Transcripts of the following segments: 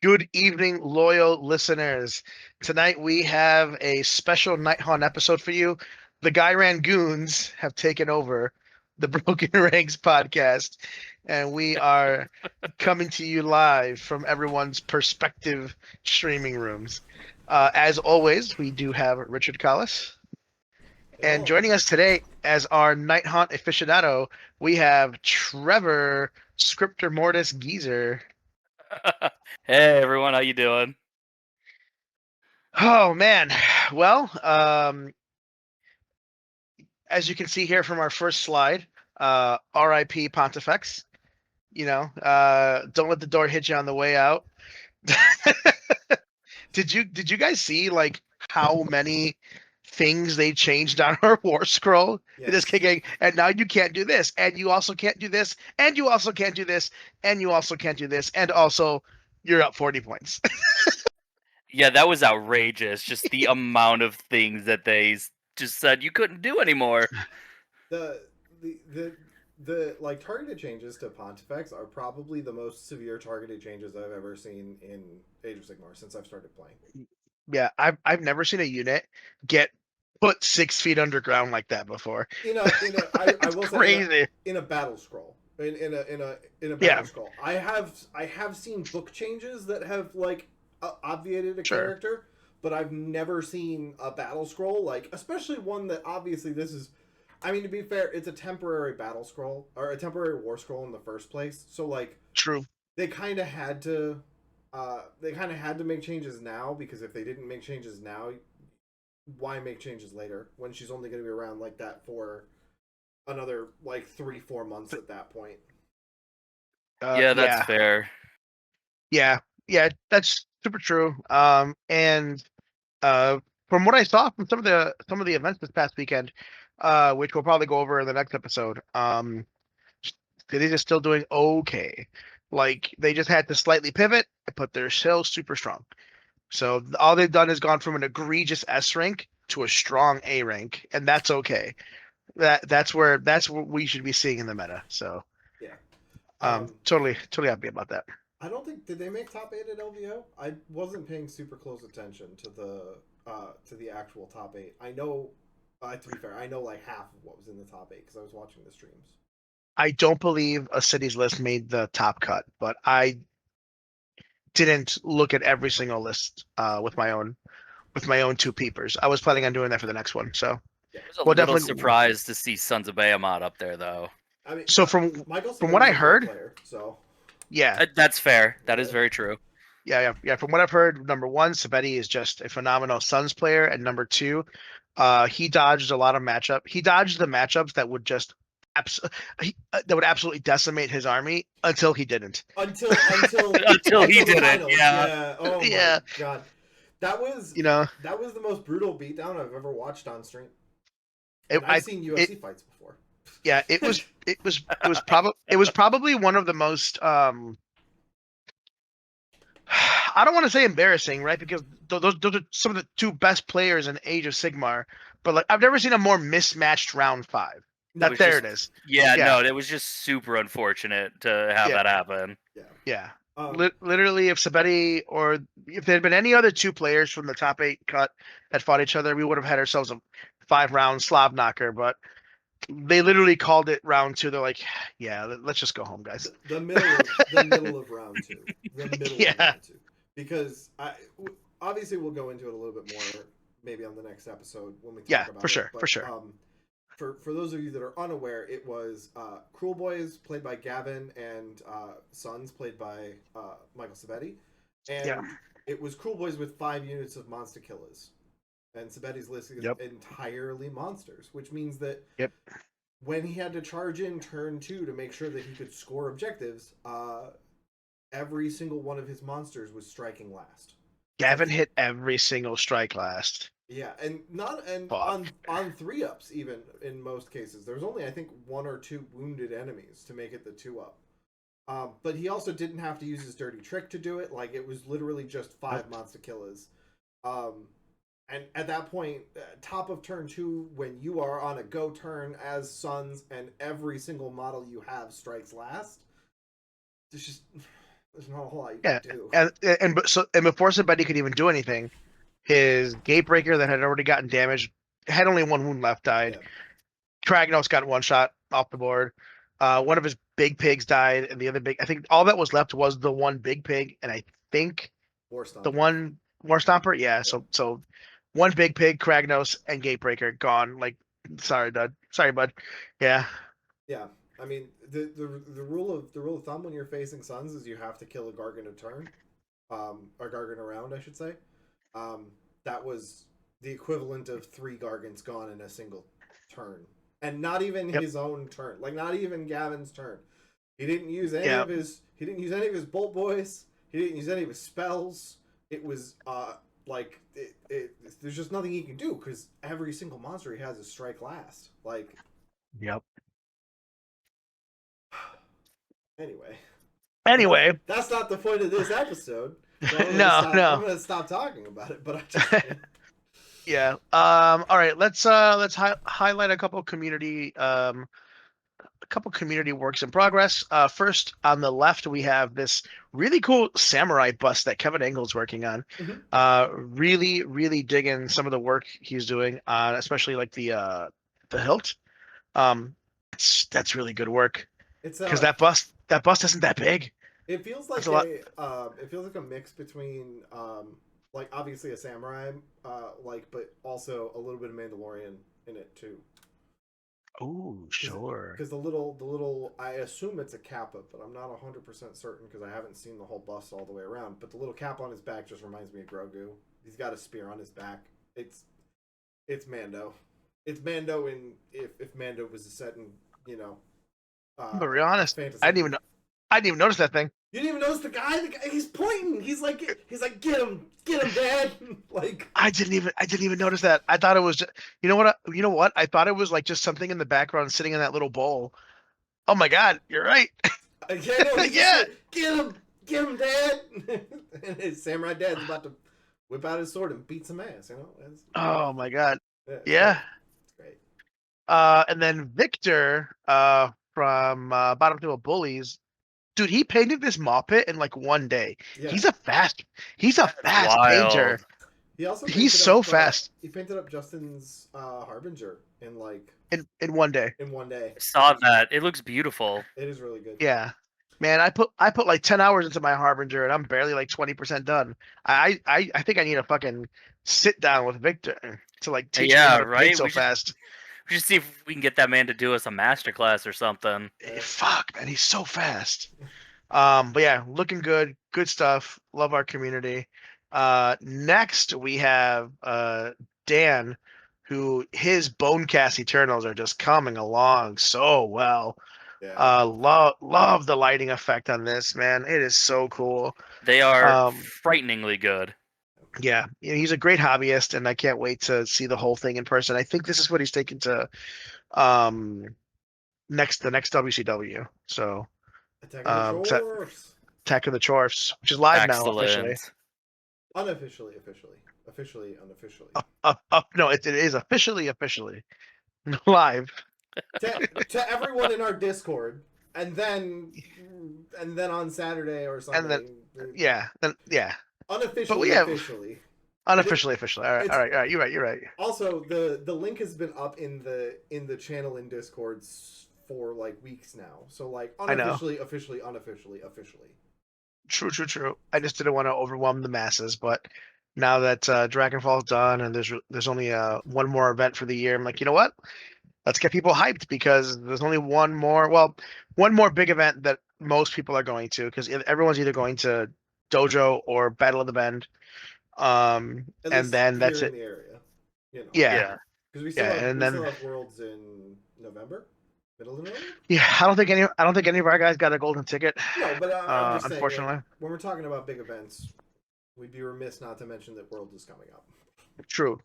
Good evening, loyal listeners. Tonight we have a special Nighthaunt episode for you. The Guy Rangoons have taken over the Broken Ranks podcast, and we are coming to you live from everyone's perspective streaming rooms. As always, we do have Richard Collis, and Hello. joining us today as our Nighthaunt aficionado, we have Trevor Scriptor Mortis Geezer. Hey everyone, how you doing? Oh man. Well, as you can see here from our first slide, RIP Pontifex. Don't let the door hit you on the way out. Did you guys see like how many things they changed on our war scroll? It is Yes. kicking, and now you can't do this, and you also can't do this, and you also can't do this, and you also can't do this, and also you're up 40 points. Yeah, that was outrageous. Just the amount of things that just said you couldn't do anymore. The the like targeted changes to Pontifex are probably the most severe targeted changes I've ever seen in Age of Sigmar since I've started playing. Yeah, I've never seen a unit get put 6 feet underground like that before. I It's will say crazy. in a battle scroll. In a battle Yeah, scroll. I have seen book changes that have like obviated a sure. character, but I've never seen a battle scroll like especially one that obviously this is I mean, to be fair, it's a temporary battle scroll or a temporary war scroll in the first place. So like True. they kind of had to make changes now because if they didn't make changes now, why make changes later when she's only going to be around like that for another like 3-4 months at that point. Yeah, that's Yeah, fair. yeah, yeah. That's super true. And uh, from what I saw from some of the events this past weekend, which we'll probably go over in the next episode, cities are still doing okay. Like they just had to slightly pivot and put their sales super strong. So all they've done is gone from an egregious S rank to a strong A rank, and that's okay. That's what we should be seeing in the meta. So Yeah. Um, totally happy about that. I don't think did they make top 8 at LVO? I wasn't paying super close attention to the actual top 8. I know to be fair, I know like half of what was in the top 8 because I was watching the streams. I don't believe a city's list made the top cut, but I didn't look at every single list with my own two peepers. I was Yeah. planning on doing that for the next one. So Yeah. I was a we'll little definitely. surprised to see Sons of Behemoth up there, though. I mean, So from Michael from what I Sabetti's a great heard, player, so yeah, That's fair. That is yeah. very true. yeah. From what I've heard, number one, Sabetti is just a phenomenal Suns player, and number two, he dodged a lot of matchup. He dodged the matchups that would just abs- that would absolutely decimate his army until he didn't. Until he Until the did it, finals. yeah. Yeah. Oh my Yeah, god. That was you know, that was the most brutal beatdown I've ever watched on stream. it, And I've I seen it UFC fights before. yeah, it was probably one of the most I don't want to say embarrassing, right? Because those are some of the two best players in Age of Sigmar, but like I've never seen a more mismatched round five. It No. was There just it is. yeah, Yeah, no, it was just super unfortunate to have yeah, that happen. Yeah. yeah. Um. Literally, if Sabetti or if there had been any other two players from the top eight cut that fought each other, we would have had ourselves a 5 round Slav knocker. But they literally called it round two. They're like, yeah, let's just go home, guys. The middle of round two. The middle of Yeah, round two. Because obviously we'll go into it a little bit more maybe on the next episode when we yeah, talk for about it. sure, for But sure. for those of you that are unaware, it was Cruel Boys played by Gavin and Sons played by Michael Sabetti, Yeah, and it was Cruel Boys with 5 units of monster killers, and Sabetti's list is yep, entirely monsters, which means that yep. when he had to charge in turn 2 to make sure that he could score objectives, every single one of his monsters was striking last. So Gavin hit every single strike last. yeah, and not and Fuck. on 3-ups even in most cases. There was only I think 1 or 2 wounded enemies to make it the 2-up. But he also didn't have to use his dirty trick to do it. Like it was literally just Nope. 5 monster killers. Um, and at that point, top of turn 2, when you are on a go turn as Suns and every single model you have strikes last, it's just There's not a whole lot you Yeah, can do. and before somebody could even do anything, his gatebreaker that had already gotten damaged had only one wound left, died. Yeah. Kragnos got one shot off the board. One of his big pigs died, and the other big. I think all that was left was the one big pig, and I think War the Stomper. one War Stomper. Yeah, so one big pig, Kragnos, and Gatebreaker gone. Like, sorry, bud. Sorry, bud. Yeah. Yeah. I mean, the rule of thumb when you're facing Suns is you have to kill a Gargant a turn, or Gargant a round, I should say. That was the equivalent of 3 Gargants gone in a single turn, and not even Yep. his own turn. Like not even Gavin's turn. He didn't use any Yeah. of his. He didn't use any of his bolt boys. He didn't use any of his spells. It was like there's just nothing he can do because every single monster he has is strike last. Like Yep. anyway. Anyway. That's not the point of this episode. So I'm gonna No, stop. no. I'm gonna stop talking about it. But I just Yeah. All right. Let's highlight a couple community works in progress. First on the left, we have this really cool samurai bust that Kevin Engel's working on. Mhm. Really, really digging some of the work he's doing, especially like the hilt. That's really good work It's because that bust isn't that big. it feels That's like a lot. a mix between like obviously a samurai like but also a little bit of Mandalorian in it too. Oh, sure. Because the little I assume it's a kappa, but I'm not 100% certain because I haven't seen the whole bust all the way around. But the little cap on his back just reminds me of Grogu. He's got a spear on his back. It's Mando. It's Mando in if Mando was set in I'm gonna be honest. fantasy. I didn't even notice that thing. You didn't even notice the guy. He's pointing. He's like get him, Dad. Like I didn't even notice that. I thought it was just, you know what? I thought it was like just something in the background sitting in that little bowl. Oh my God, you're right. yeah, no, he's just Yeah. like, get him, Dad. And his samurai dad's about to whip out his sword and beat some ass. Oh my God. It's Yeah. great. It's great. And then Victor, from Battletome Bullies, dude, he painted this maw pit in like one day. Yeah. He's a fast painter. Wild. He also He's painted so up. fast He painted up Justin's Harbinger in like in one day. in one day. I saw that. It looks beautiful. It is really good. Yeah. Man, I put like 10 hours into my Harbinger and I'm barely like 20% done. I think I need a fucking sit down with Victor to like teach me how Yeah, to paint right. so fast. We should see if we can get that man to do us a masterclass or something. Fuck, man, he's so fast. But yeah, looking good. Good stuff. Love our community. Next we have Dan, who his Bonecast Eternals are just coming along so well. Yeah. Love the lighting effect on this, man. It is so cool. They are Um, frighteningly good. yeah, he's a great hobbyist, and I can't wait to see the whole thing in person. I think this is what he's taking to um the next WCW. So Attack of the so Chorfs. Attack of the Chorfs, which is live now officially. Excellent. Officially, unofficially. No, it is officially live. To everyone in our Discord, and then on Saturday or And then Sunday. yeah. Unofficially, But we have officially. officially. All right, it's- all right. You're right. Also, the link has been up in the channel in Discord for like weeks now. So like I know. unofficially, officially, unofficially, officially. True. I just didn't want to overwhelm the masses, but now that Dragonfall's done and there's only one more event for the year, I'm like, you know what? Let's get people hyped because there's only one more big event that most people are going to because everyone's either going to Dojo or Battle of the Bend. At And least then here that's in it. the area. Yeah. Because we And then still have Worlds in November, middle of November. yeah, I don't think any of our guys got a golden ticket. No, but I'm just saying, unfortunately. like, when we're talking about big events, we'd be remiss not to mention that World is coming up. True.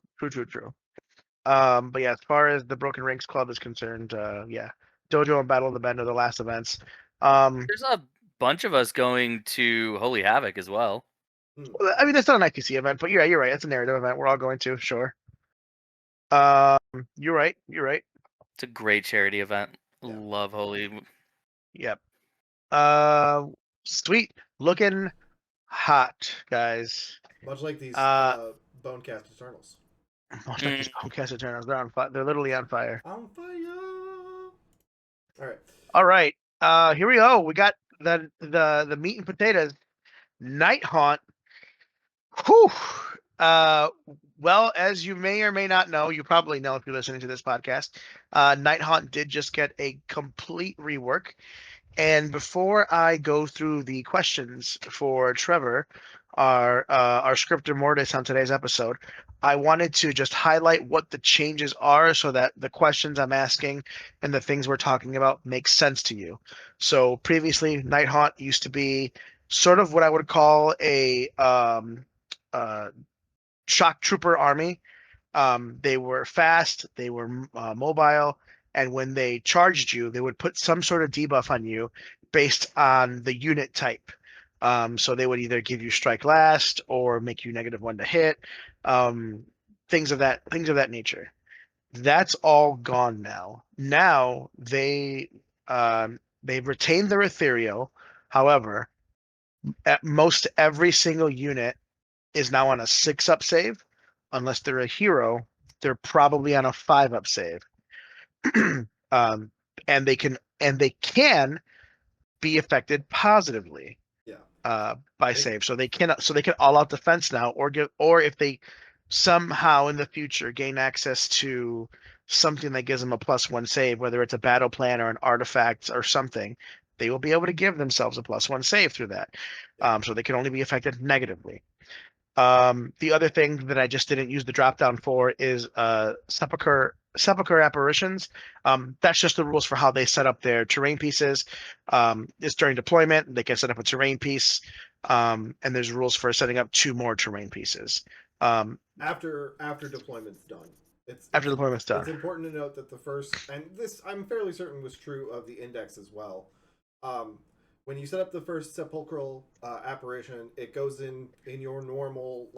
But yeah, as far as the Broken Ranks Club is concerned, yeah, Dojo and Battle of the Bend are the last events. There's a bunch of us going to Holy Havoc as well. I mean, that's not an IPC event, but yeah, you're right. It's a narrative event. We're all going to, sure. You're right. It's a great charity event. Yeah. Love Holy. Yep. Sweet. looking hot, guys. Much like these Uh, Bonecast Eternals. Most like these Podcast Eternals, they're on fire. They're literally on fire. On fire. All right. All right, here we go. We got the meat and potatoes. Nighthaunt. Whew. Uh, well, as you may or may not know, you probably know if you're listening to this podcast, Nighthaunt did just get a complete rework. And before I go through the questions for Trevor, our scriptor mortis on today's episode, I wanted to just highlight what the changes are so that the questions I'm asking and the things we're talking about make sense to you. So previously, Nighthaunt used to be sort of what I would call a uh, shock trooper army. They were fast, they were mobile, and when they charged you, they would put some sort of debuff on you based on the unit type. So they would either give you strike last or make you -1 to hit, um, things of that nature. That's all gone now. Now they've retained their ethereal. However, at most every single unit is now on a 6-up save. Unless they're a hero, they're probably on a 5-up save. um, and they can be affected positively Yeah. by save. So they can all out defense now, or if they somehow in the future gain access to something that gives them a +1 save, whether it's a battle plan or an artifact or something, they will be able to give themselves a +1 save through that. So they can only be affected negatively. The other thing that I just didn't use the drop down for is sepulcher apparitions. That's just the rules for how they set up their terrain pieces. It's during deployment, they can set up a terrain piece, and there's rules for setting up 2 more terrain pieces. After deployment's done. After deployment's done. It's important to note that the first, and this I'm fairly certain was true of the index as well. When you set up the first sepulchral apparition, it goes in your normal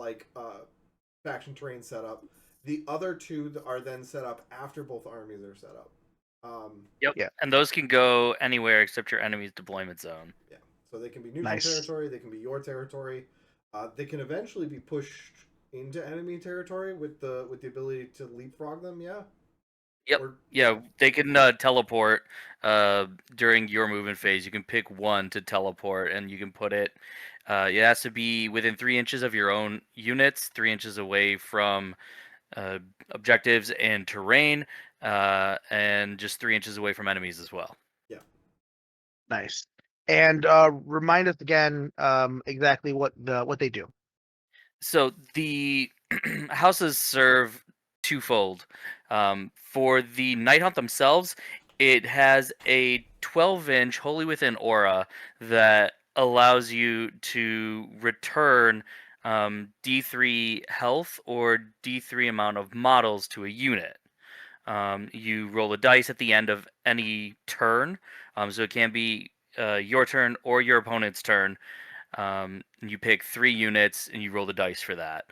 faction terrain setup. The other 2 are then set up after both armies are set up. Yep. Yeah. And those can go anywhere except your enemy's deployment zone. Yeah. So they can be neutral Nice. territory. They can be your territory. They can eventually be pushed into enemy territory with the ability to leapfrog them. Yeah. Yep. Yeah, they can teleport during your movement phase. You can pick one to teleport, and you can put it. It has to be within 3 inches of your own units, 3 inches away from objectives and terrain, and just 3 inches away from enemies as well. Yeah. Nice. And remind us again exactly what they do. So the houses serve twofold. For the Nighthaunt themselves, it has a 12-inch Holy Within aura that allows you to return D3 health or D3 amount of models to a unit. You roll a dice at the end of any turn, so it can be your turn or your opponent's turn. You pick 3 units and you roll the dice for that.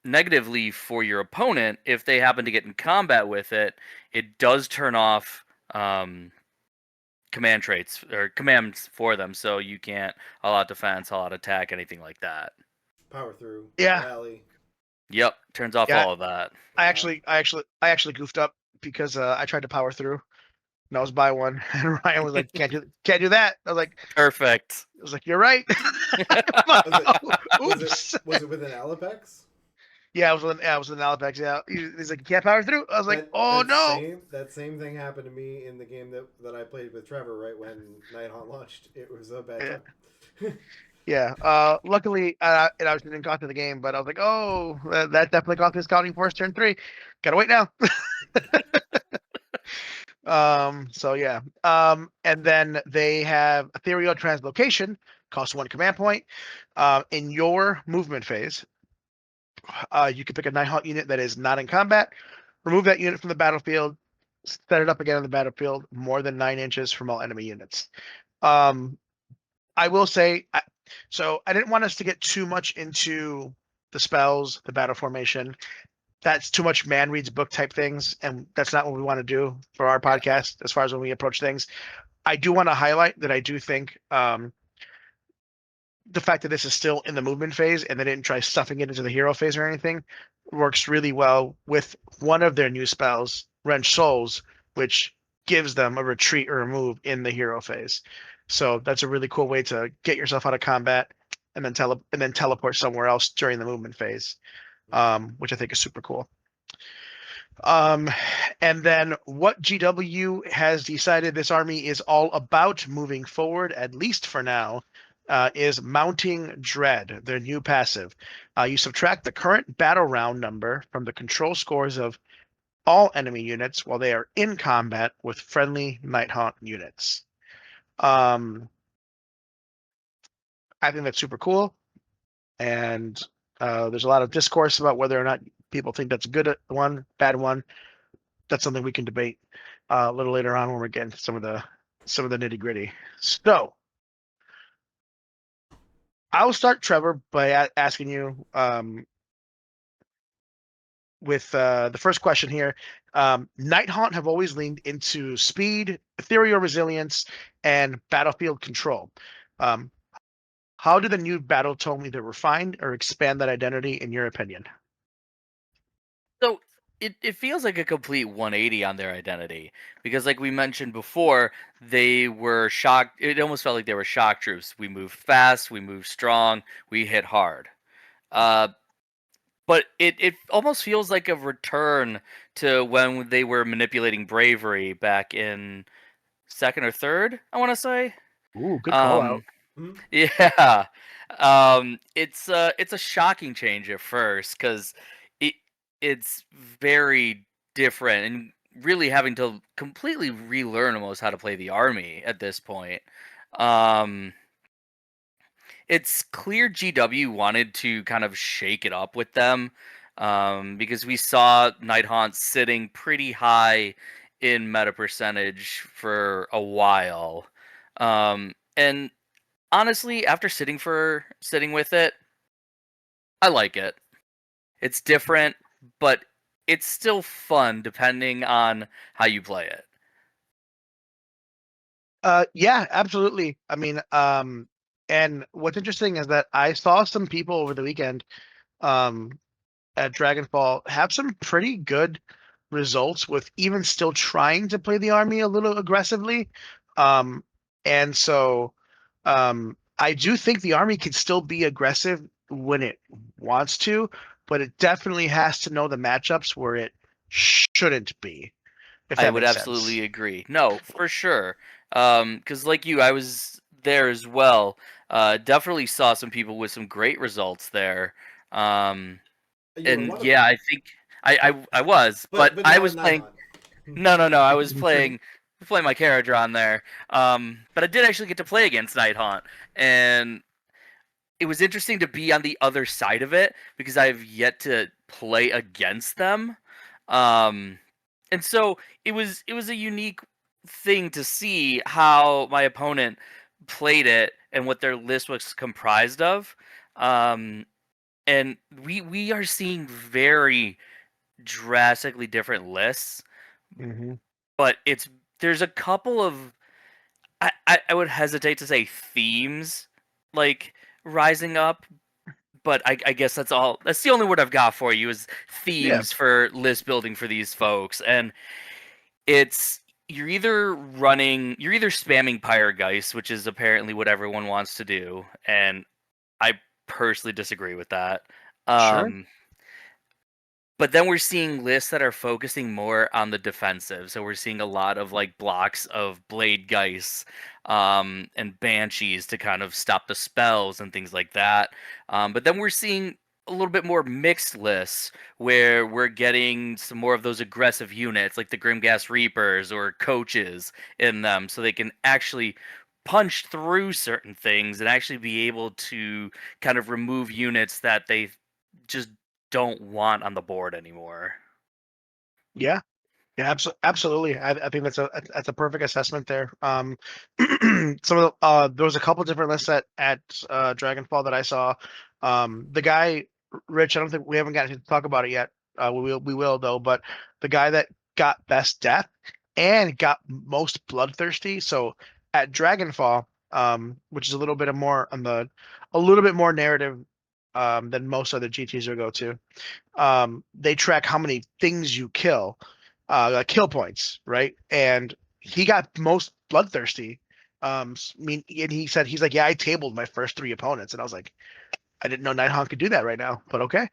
Negatively for your opponent, if they happen to get in combat with it, it does turn off command traits or commands for them, so you can't all out defense, all out attack, anything like that. Power through. Yeah. Rally. Yep, turns off all of that. I actually goofed up because I tried to power through. And I was by one, and Ryan was like, "Can't do that." I was like, "Perfect." I was like, "You're right." Was it with an Alapex? Yeah, it was with an Alapex. Yeah, he's like, "You can't power through." I was like, "Oh no!" That same thing happened to me in the game that I played with Trevor right when Nighthaunt launched. It was a bad time. Yeah. Luckily, I didn't got to the game, but I was like, "Oh, that definitely got this scouting force turn 3. Gotta wait now." So yeah. And then they have ethereal translocation, costs 1 command point. In your movement phase, you can pick a Nighthaunt unit that is not in combat, remove that unit from the battlefield, set it up again on the battlefield more than 9 inches from all enemy units. I will say, so I didn't want us to get too much into the spells, the battle formation. That's too much man reads book type things, and that's not what we want to do for our podcast as far as when we approach things. I do want to highlight that I do think the fact that this is still in the movement phase and they didn't try stuffing it into the hero phase or anything works really well with one of their new spells, Wrench Souls, which gives them a retreat or a move in the hero phase. So that's a really cool way to get yourself out of combat and then teleport somewhere else during the movement phase, which I think is super cool. And then what GW has decided this army is all about moving forward, at least for now, is Mounting Dread, their new passive. You subtract the current battle round number from the control scores of all enemy units while they are in combat with friendly Nighthaunt units. I think that's super cool, and there's a lot of discourse about whether or not people think that's a good one, bad one. That's something we can debate a little later on when we get into some of the nitty gritty. So I'll start, Trevor, by asking you with the first question here. Nighthaunt have always leaned into speed, ethereal resilience, and battlefield control. How do the new Battletome either refine or expand that identity, in your opinion? So it feels like a complete 180 on their identity because, like we mentioned before, they were shock. It almost felt like they were shock troops. We moved fast, we moved strong, we hit hard. Uh, but it almost feels like a return to when they were manipulating bravery back in second or third, I want to say. Ooh, good call out. Um, yeah. It's a shocking change at first because it it's very different and really having to completely relearn almost how to play the army at this point. Um, it's clear GW wanted to kind of shake it up with them because we saw Nighthaunt sitting pretty high in meta percentage for a while. And honestly, after sitting with it, I like it. It's different, but it's still fun depending on how you play it. Yeah, absolutely. I mean, and what's interesting is that I saw some people over the weekend, um, at Dragonfall have some pretty good results with even still trying to play the army a little aggressively. Um, and so, I do think the army can still be aggressive when it wants to, but it definitely has to know the matchups where it shouldn't be, if I that would makes sense. absolutely agree. No, for sure. Because like you, I was there as well. Definitely saw some people with some great results there. Um, You were and one of yeah, them, I think I was, but but I not was in playing. Nighthaunt. No. I was playing my character on there. But I did actually get to play against Nighthaunt, and it was interesting to be on the other side of it because I've yet to play against them. Um, and so it was a unique thing to see how my opponent played it and what their list was comprised of. Um, and we are seeing very drastically different lists, Hmm. but there's a couple of I would hesitate to say themes like rising up, but I guess that's all. That's the only word I've got for you is Yeah, themes for list building for these folks, and it's you're either spamming Pyregeist, which is apparently what everyone wants to do, and I personally disagree with that. sure. Um, but then we're seeing lists that are focusing more on the defensive. So we're seeing a lot of like blocks of Blade Geists and Banshees to kind of stop the spells and things like that. But then we're seeing a little bit more mixed lists where we're getting some more of those aggressive units like the Grimgas Reapers or coaches in them so they can actually punch through certain things and actually be able to kind of remove units that they just don't want on the board anymore. Yeah. Yeah, absolutely. I think that's a perfect assessment there. Some of there was a couple different lists at Dragonfall that I saw. The guy Rich, I don't think we haven't gotten to talk about it yet. We will though. But the guy that got best death and got most bloodthirsty. So at Dragonfall, which is a little bit more a little bit more narrative than most other GTs will go to. They track how many things you kill, like kill points, right? And he got most bloodthirsty. And he said he's like, yeah, I tabled my first 3 opponents, and I was like, I didn't know Nighthaunt could do that right now, but okay.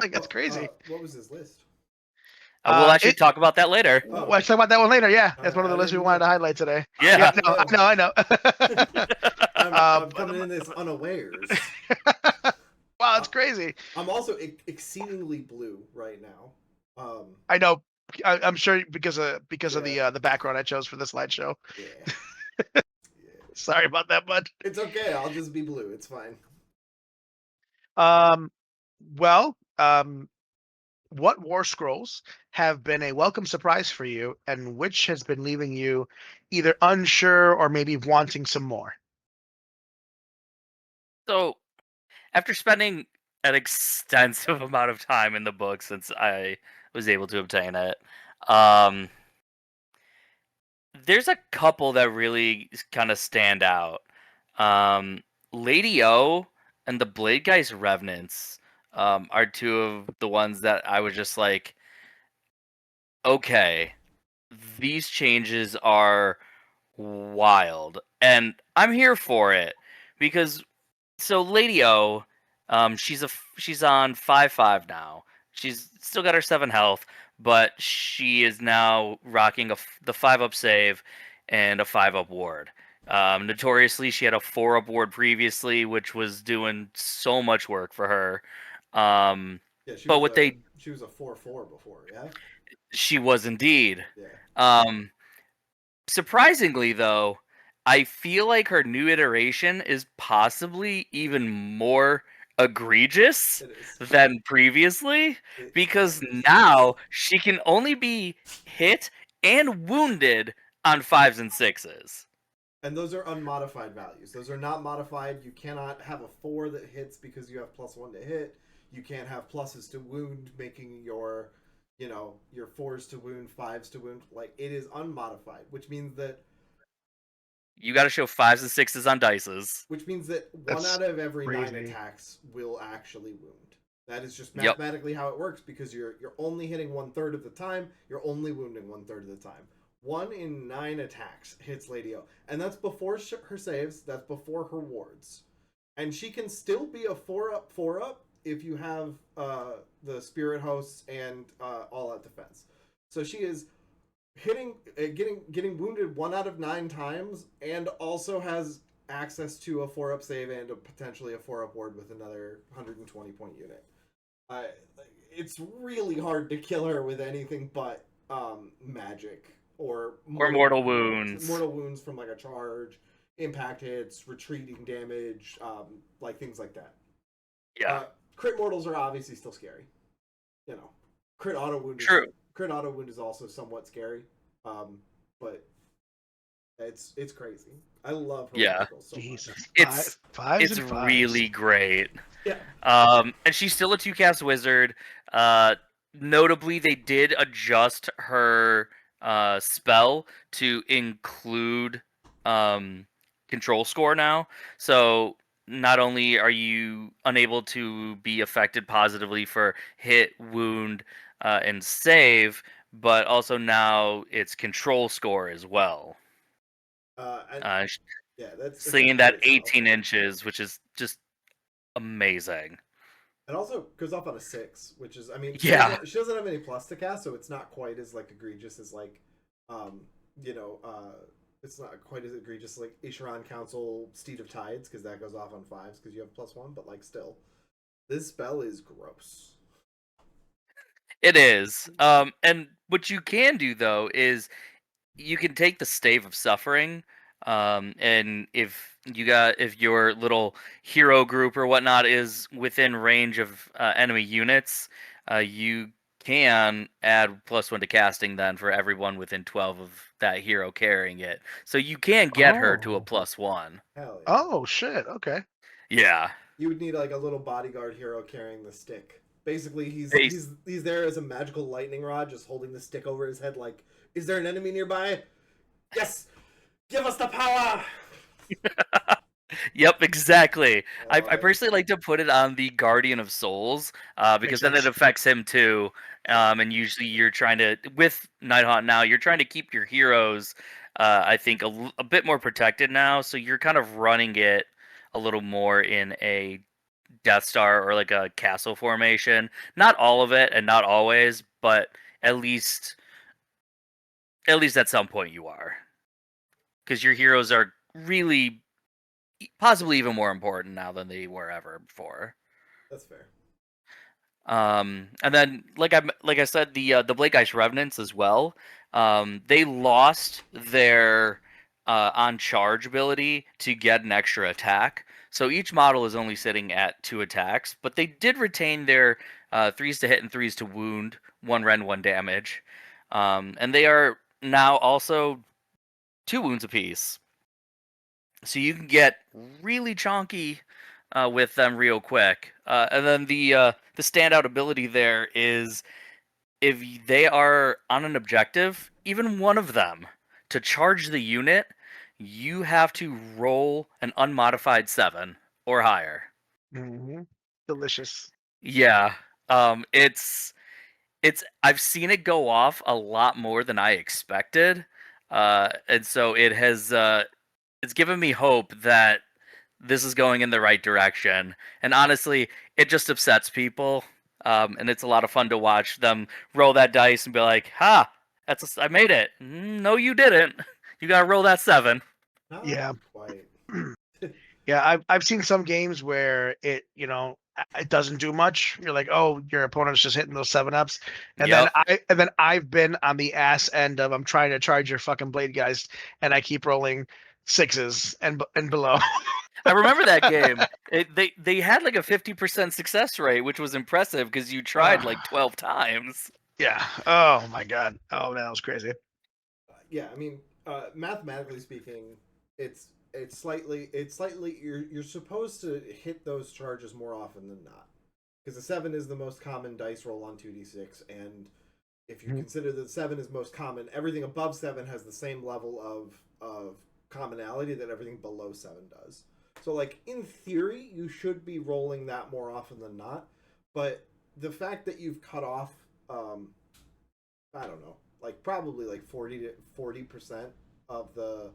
Like that's crazy. What was his list? We'll actually It talk about that later. Oh, We'll talk about that one later. Yeah, that's one of I the lists we didn't wanted know. to highlight today. I Yeah. Yeah, didn't no, know. I know. I'm But coming in this unawares. wow, it's crazy. I'm also exceedingly blue right now. I know. I'm sure because of Yeah. the background I chose for this slideshow. Yeah. Yeah. Sorry about that, bud. It's okay. I'll just be blue. It's fine. Um, well, what War Scrolls have been a welcome surprise for you, and which has been leaving you either unsure or maybe wanting some more? So, after spending an extensive amount of time in the book since I was able to obtain it, um, there's a couple that really kind of stand out. Um, Lady O and the Blade Guy's Revenants are two of the ones that I was just like, okay, these changes are wild, and I'm here for it because so Lady O, she's on 5/5 now. She's still got her 7 health, but she is now rocking the 5-up save and a 5-up ward. Notoriously, she had a 4-up ward previously, which was doing so much work for her. Yeah, she But was what a they she was a 4/4 before. Yeah. she was indeed. Yeah. Um, Surprisingly, though, I feel like her new iteration is possibly even more egregious It is. than previously It because 100% now is. she can only be hit and wounded on 5s and 6s. And those are unmodified values. Those are not modified. You cannot have a 4 that hits because you have +1 to hit. You can't have pluses to wound, making your, your 4s to wound, 5s to wound. Like, it is unmodified, which means that You got to show 5s and 6s on dices. one That's out of every 9 crazy. attacks will actually wound. That is just Yep. mathematically how it works because you're only hitting 1/3 of the time. You're only wounding 1/3 of the time. 1 in 9 attacks hits Lady O, and that's before her saves. That's before her wards, and she can still be a 4-up, 4-up if you have the Spirit Hosts and All Out Defense. So she is getting wounded 1 out of 9 times, and also has access to a 4-up save and potentially a 4-up ward with another 120-point unit. It's really hard to kill her with anything but magic or Mortal wounds. mortal wounds from like a charge, impact hits, retreating damage, like things like that. Yeah. Crit mortals are obviously still scary. Crit auto wound. True. Crit auto wound is also somewhat scary, but it's crazy. I love her Yeah. so Jesus, It's fives it's and fives. really great. much. And she's still a 2-cast wizard. Notably, they did adjust her spell to include control score now. So not only are you unable to be affected positively for hit, wound, and save, but also now it's control score as well. And yeah, it's a Singing that great spell. 18 inches, which is just amazing. It also goes off on a 6, which is, I mean, Yeah. she doesn't have any plus to cast, so it's not quite as like egregious as like, um, you know, it's not quite as egregious as, like Isharan Council Steed of Tides, because that goes off on 5s because you have +1, but like still, this spell is gross. It is. And what you can do though is you can take the stave of suffering, and if your little hero group or whatnot is within range of enemy units, you can add +1 to casting then for everyone within 12 of that hero carrying it. So you can get her to a Oh. +1. Hell yeah. Oh shit. Okay. Yeah. You would need like a little bodyguard hero carrying the stick. Basically, he's Bas- he's there as a magical lightning rod, just holding the stick over his head. Like, is there an enemy nearby? Yes. Give us the power. Yep, exactly. I Alright. personally like to put it on the Guardian of Souls, because then it sense. affects him too. And usually you're trying to, with Nighthaunt now, you're trying to keep your heroes, I think, a bit more protected now. So you're kind of running it a little more in a Death Star or like a castle formation. Not all of it and not always, but at least at some point you are. Because your heroes are really possibly even more important now than they were ever before. That's fair. And then like I said, the Blake Ice Revenants as well. They lost their on charge ability to get an extra attack. So each model is only sitting at 2 attacks, but they did retain their 3s to hit and 3s to wound, 1 rend, 1 damage. And they are now also 2 wounds apiece. So you can get really chonky with them real quick. And then the standout ability there is if they are on an objective, even one of them, to charge the unit, you have to roll an unmodified 7 or higher. Mm-hmm. Delicious. Yeah, it's I've seen it go off a lot more than I expected, and so it has it's given me hope that this is going in the right direction. And honestly, it just upsets people. And it's a lot of fun to watch them roll that dice and be like, "Ha, I made it." No, you didn't. You gotta roll that 7. Not Yeah. quite. Yeah, I've seen some games where it doesn't do much. You're like, oh, your opponent's just hitting those 7-ups, and Yep. then I've been on the ass end of I'm trying to charge your fucking blade guys, and I keep rolling 6s and below. I remember that game. They had like a 50% success rate, which was impressive because you tried like 12 times. Yeah. Oh my god. Oh man, that was crazy. Yeah, I mean, mathematically speaking, it's slightly you're supposed to hit those charges more often than not, because the 7 is the most common dice roll on 2d6, and if you consider that 7 is most common, everything above 7 has the same level of commonality that everything below 7 does. So, like, in theory, you should be rolling that more often than not, but the fact that you've cut off, I don't know, like probably like 40% of the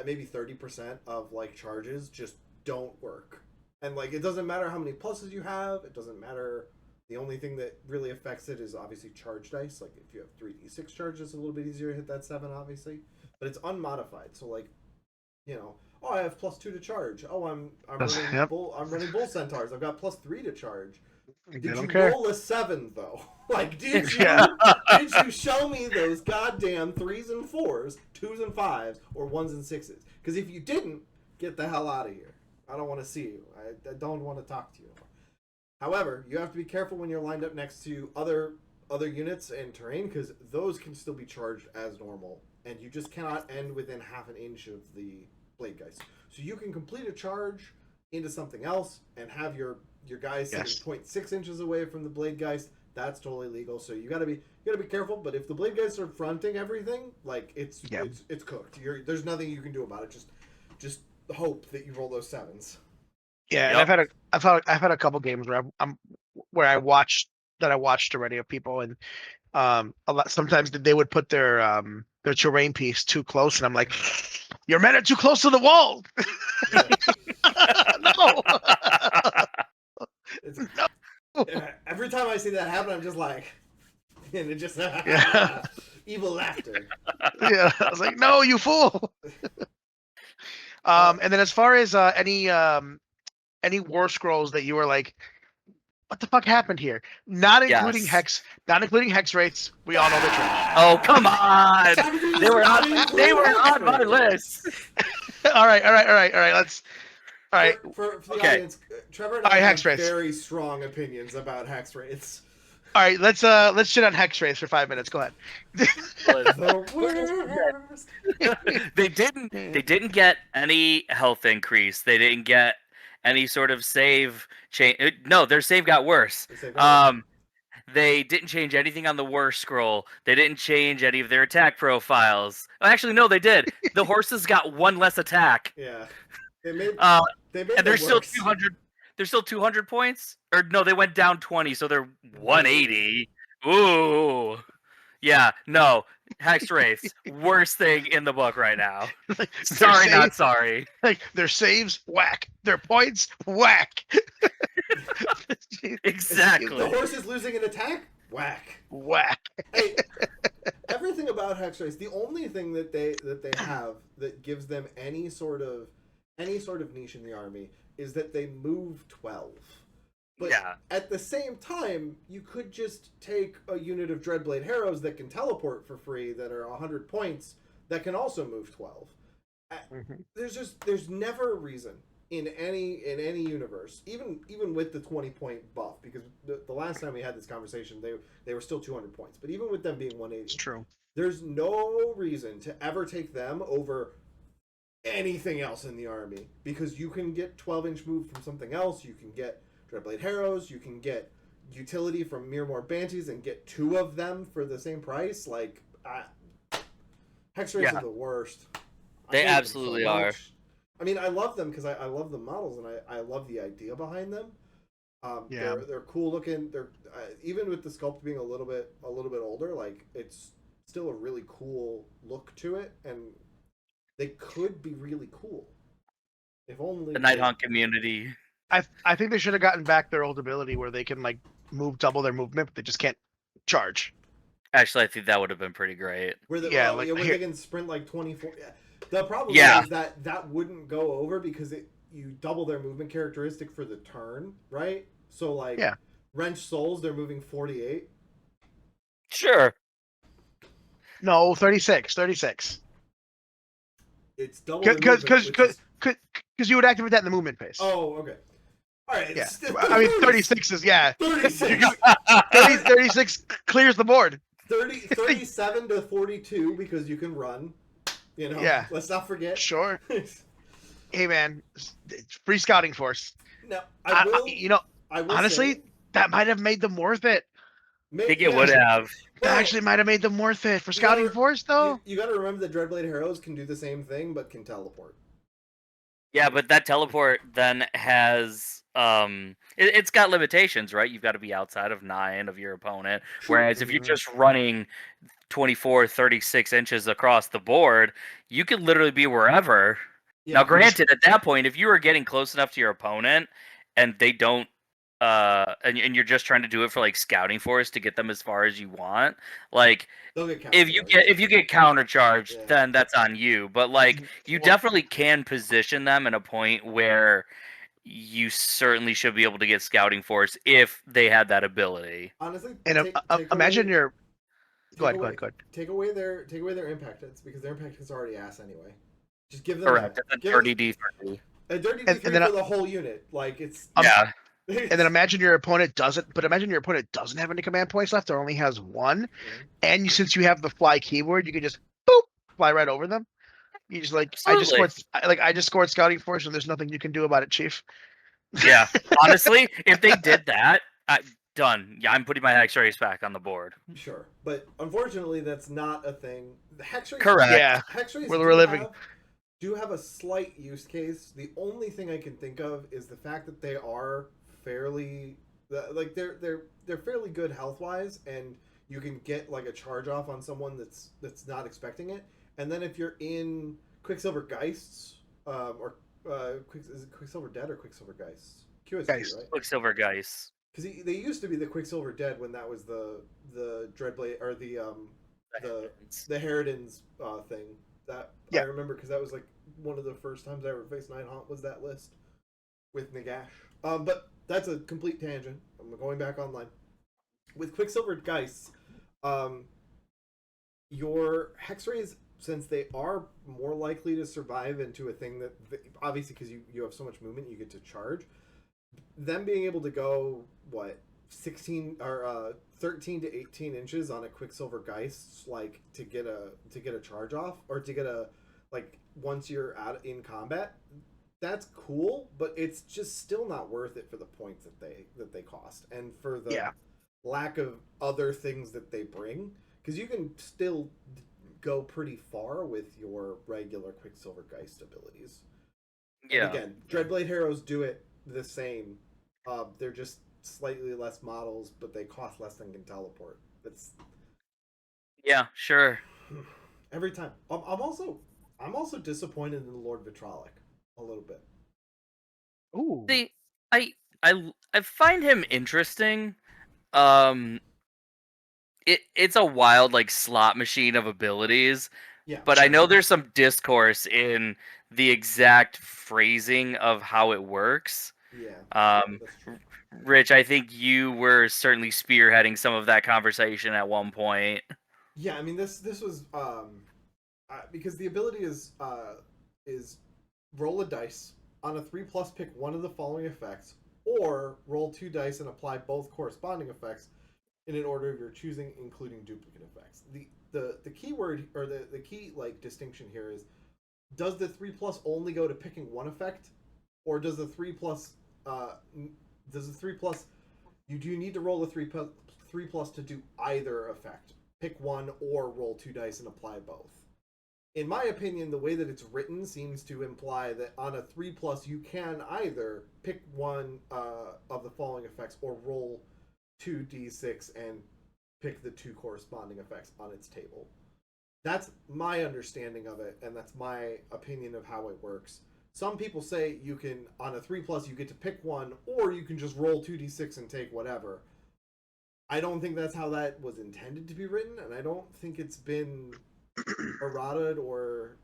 maybe 30% of like charges just don't work. And like it doesn't matter how many pluses you have, it doesn't matter. The only thing that really affects it is obviously charge dice. Like if you have 3d6 charges, it's a little bit easier to hit that 7 obviously, but it's unmodified. So like, you know, oh, I have +2 to charge. Oh, I'm running I'm running bull centaurs. I've got +3 to charge. Did you roll a 7 though? Like, did you did you show me those goddamn 3s and 4s, 2s and 5s, or 1s and 6s? Because if you didn't, get the hell out of here. I don't want to see you. I don't want to talk to you. However, you have to be careful when you're lined up next to other units and terrain, because those can still be charged as normal, and you just cannot end within half an inch of the blade guys. So you can complete a charge into something else and have your guys sitting 0.6 inches away from the blade geist. That's totally legal. So you gotta be careful. But if the blade guys are fronting everything, like it's cooked. There's nothing you can do about it. Just hope that you roll those 7s. Yeah, and I've had a couple games where I watched already of people, and a lot sometimes they would put their terrain piece too close, and I'm like, your men are too close to the wall. No. No. Every time I see that happen, I'm just like, and it just evil laughter. Yeah, I was like, no, you fool. And then as far as any war scrolls that you were like, what the fuck happened here? Not including hex rates. We all know the trick. Oh, come on! They were on my list. All right. Let's. All right. For the audience, Trevor and I have very strong opinions about hex rates. All right, let's shit on hex rates for 5 minutes. Go ahead. They didn't get any health increase. They didn't get any sort of save change. No, their save got worse. They didn't change anything on the war scroll. They didn't change any of their attack profiles. Actually, no, they did. The horses got 1 less attack. Yeah, they made Uh, they made and them they're still worse. 200. They're still 200 points. Or no, they went down 20, so they're 180. Ooh, yeah. No, Hex Wraiths, worst thing in the book right now. Like, Sorry, their not save- sorry. Like their saves, whack. Their points, whack. The Exactly. horse is losing an attack. Whack. Whack. Hey, everything about Hex Race, the only thing that they have that gives them any sort of niche in the army is that they move 12. But Yeah. at the same time, you could just take a unit of Dreadblade Harrows that can teleport for free that are 100 points that can also move 12. There's never a reason in any universe, even with the 20-point buff, because the last time we had this conversation, they were still 200 points, but even with them being 180, It's true. there's no reason to ever take them over anything else in the army, because you can get 12-inch move from something else. You can get Dreadblade Harrows. You can get utility from Mirmore Banshees and get 2 of them for the same price. Like, Hex Rays are the worst. They absolutely are. I mean, I love them because I love the models and I love the idea behind them. Yeah. They're cool looking. They're even with the sculpt being a little bit older, like it's still a really cool look to it, and they could be really cool if only The Nighthaunt community. I think they should have gotten back their old ability where they can like move double their movement, but they just can't charge. Actually, I think that would have been pretty great. Where they, Yeah, where like, they can sprint like 24. Yeah. The problem Yeah. is that wouldn't go over because you double their movement characteristic for the turn, right? So like Yeah. Wrench Souls, they're moving 48. Sure. No, 36. It's double their movement. Because you would activate that in the movement phase. Oh, okay. All right. Yeah. I mean, 36 is, yeah. 36. 36 clears the board. 37 to 42 because you can run. You know, Yeah. Let's not forget. Sure. Hey, man. It's free scouting force. Now, I will honestly, say, that might have made them worth it. I think it would have. That actually might have made them worth it for scouting force, though. You got to remember that Dreadblade Harrows can do the same thing, but can teleport. Yeah, but that teleport then has it's got limitations, right? You've got to be outside of 9 of your opponent. Whereas if you're just running 24, 36 inches across the board, you could literally be wherever. Yeah, Now, granted, at that point, if you are getting close enough to your opponent and they don't, and you're just trying to do it for like scouting force to get them as far as you want, like if you get countercharged, then that's on you. But like you definitely can position them in a point where you certainly should be able to get scouting force if they had that ability. Honestly, And imagine your. Go ahead. Take away their impact hits because their impact hits are already ass anyway. Just give them Correct. A dirty D3. A dirty D3 for the whole unit. Like it's yeah. And then imagine your opponent doesn't have any command points left, or only has 1. And since you have the fly keyword, you can just boop fly right over them. You just like I just scored scouting force, and there's nothing you can do about it, Chief. Yeah, honestly, if they did that, done. Yeah, I'm putting my Hex Race back on the board. Sure, but unfortunately, that's not a thing. The Hex Race, correct. Yeah, Hex Race we're living. Do have a slight use case. The only thing I can think of is the fact that they are fairly like they're fairly good health wise, and you can get like a charge off on someone that's not expecting it. And then if you're in Quicksilver Geists, is it Quicksilver Dead or Quicksilver Geists? QSD, Geist. right? Quicksilver Geist. Because they used to be the Quicksilver Dead when that was the Dreadblade or the Harridan's thing. That I remember because that was like one of the first times I ever faced Nighthaunt was that list with Nagash. But that's a complete tangent. I'm going back online. With Quicksilver Geists, your Hex Rays, since they are more likely to survive into a thing that obviously because you have so much movement, you get to charge. Them being able to go 16 or 13 to 18 inches on a Quicksilver Geist, like to get a charge off or to get a once you're out in combat, that's cool, but it's just still not worth it for the points that they cost and for the lack of other things that they bring, because you can still go pretty far with your regular Quicksilver Geist abilities. And Yeah. again, Dreadblade Heroes do it the same. They're just slightly less models, but they cost less than can teleport. That's Yeah, sure. every time. I'm also disappointed in Lord Vitrolic a little bit. Ooh. See, I find him interesting. Um, it's a wild like slot machine of abilities, Yeah, but I know there's some discourse in the exact phrasing of how it works. yeah, Um, that's true. Rich, I think you were certainly spearheading some of that conversation at one point. Yeah, I mean this was because the ability is roll a dice on a 3+, pick one of the following effects, or roll 2 dice and apply both corresponding effects in an order of your choosing, including duplicate effects. The key word or the key like distinction here is, does the 3+ only go to picking one effect, or does the 3+ uh does the 3+ you do you need to roll a 3+ to do either effect? Pick one or roll 2 dice and apply both. In my opinion, the way that it's written seems to imply that on a 3+, you can either pick one of the following effects or roll 2d6 and pick the two corresponding effects on its table. That's my understanding of it, and that's my opinion of how it works. Some people say you can, on a 3+, you get to pick one, or you can just roll 2d6 and take whatever. I don't think that's how that was intended to be written, and I don't think it's been errata or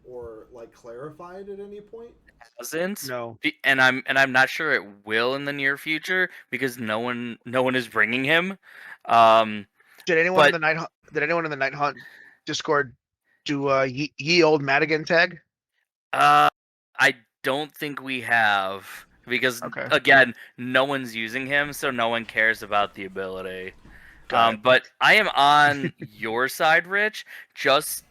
like clarified at any point. Hasn't, No. and I'm not sure it will in the near future because no one is bringing him. Um, Did anyone in but the Night Hunt Discord do ye old Madigan tag? Uh, I don't think we have because Okay, again, no one's using him, so no one cares about the ability. got it. But I am on your side, Rich. Just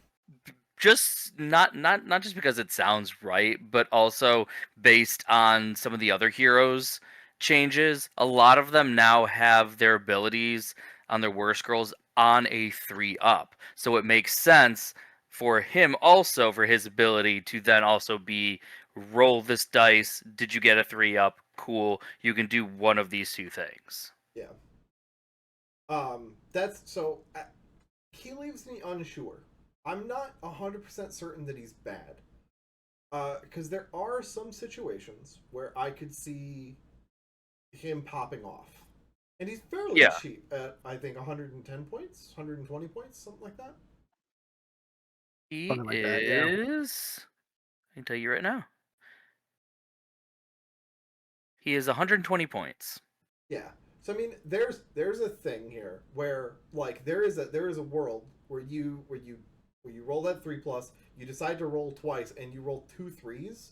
not just because it sounds right, but also based on some of the other heroes changes. A lot of them now have their abilities on their war scrolls on a 3 up. So it makes sense for him also for his ability to then also be roll this dice. Did you get a 3 up? Cool. You can do one of these two things. Yeah. That's so. He leaves me unsure. I'm not 100% certain that he's bad. Because there are some situations where I could see him popping off. And he's fairly Yeah, cheap at, I think, 110 points, 120 points, something like that. he Something like that. Yeah. is. I can tell you right now. He is 120 points. Yeah. So I mean, there's a thing here where like there is a world where you roll that 3+, you decide to roll twice, and you roll 2 3s,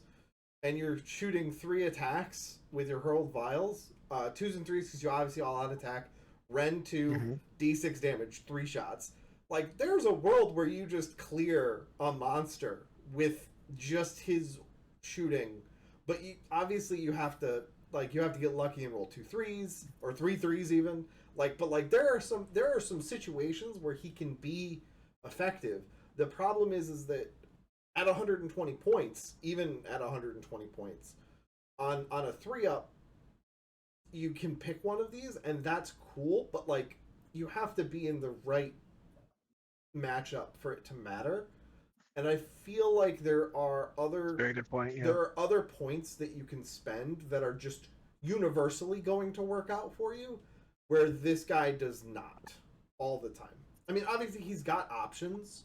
and you're shooting 3 attacks with your hurled vials, 2s and 3s because you obviously all out attack, Ren 2, Hmm. d6 damage, 3 shots. Like there's a world where you just clear a monster with just his shooting, but obviously you have to get lucky and roll 2 3s or 3 3s even. But like there are some situations where he can be effective. The problem is that at 120 points, even at 120 points, on a 3 up, you can pick one of these, and that's cool. But like, you have to be in the right matchup for it to matter. And I feel like Very good point. Yeah. there are other points that you can spend that are just universally going to work out for you, where this guy does not all the time. I mean, obviously he's got options,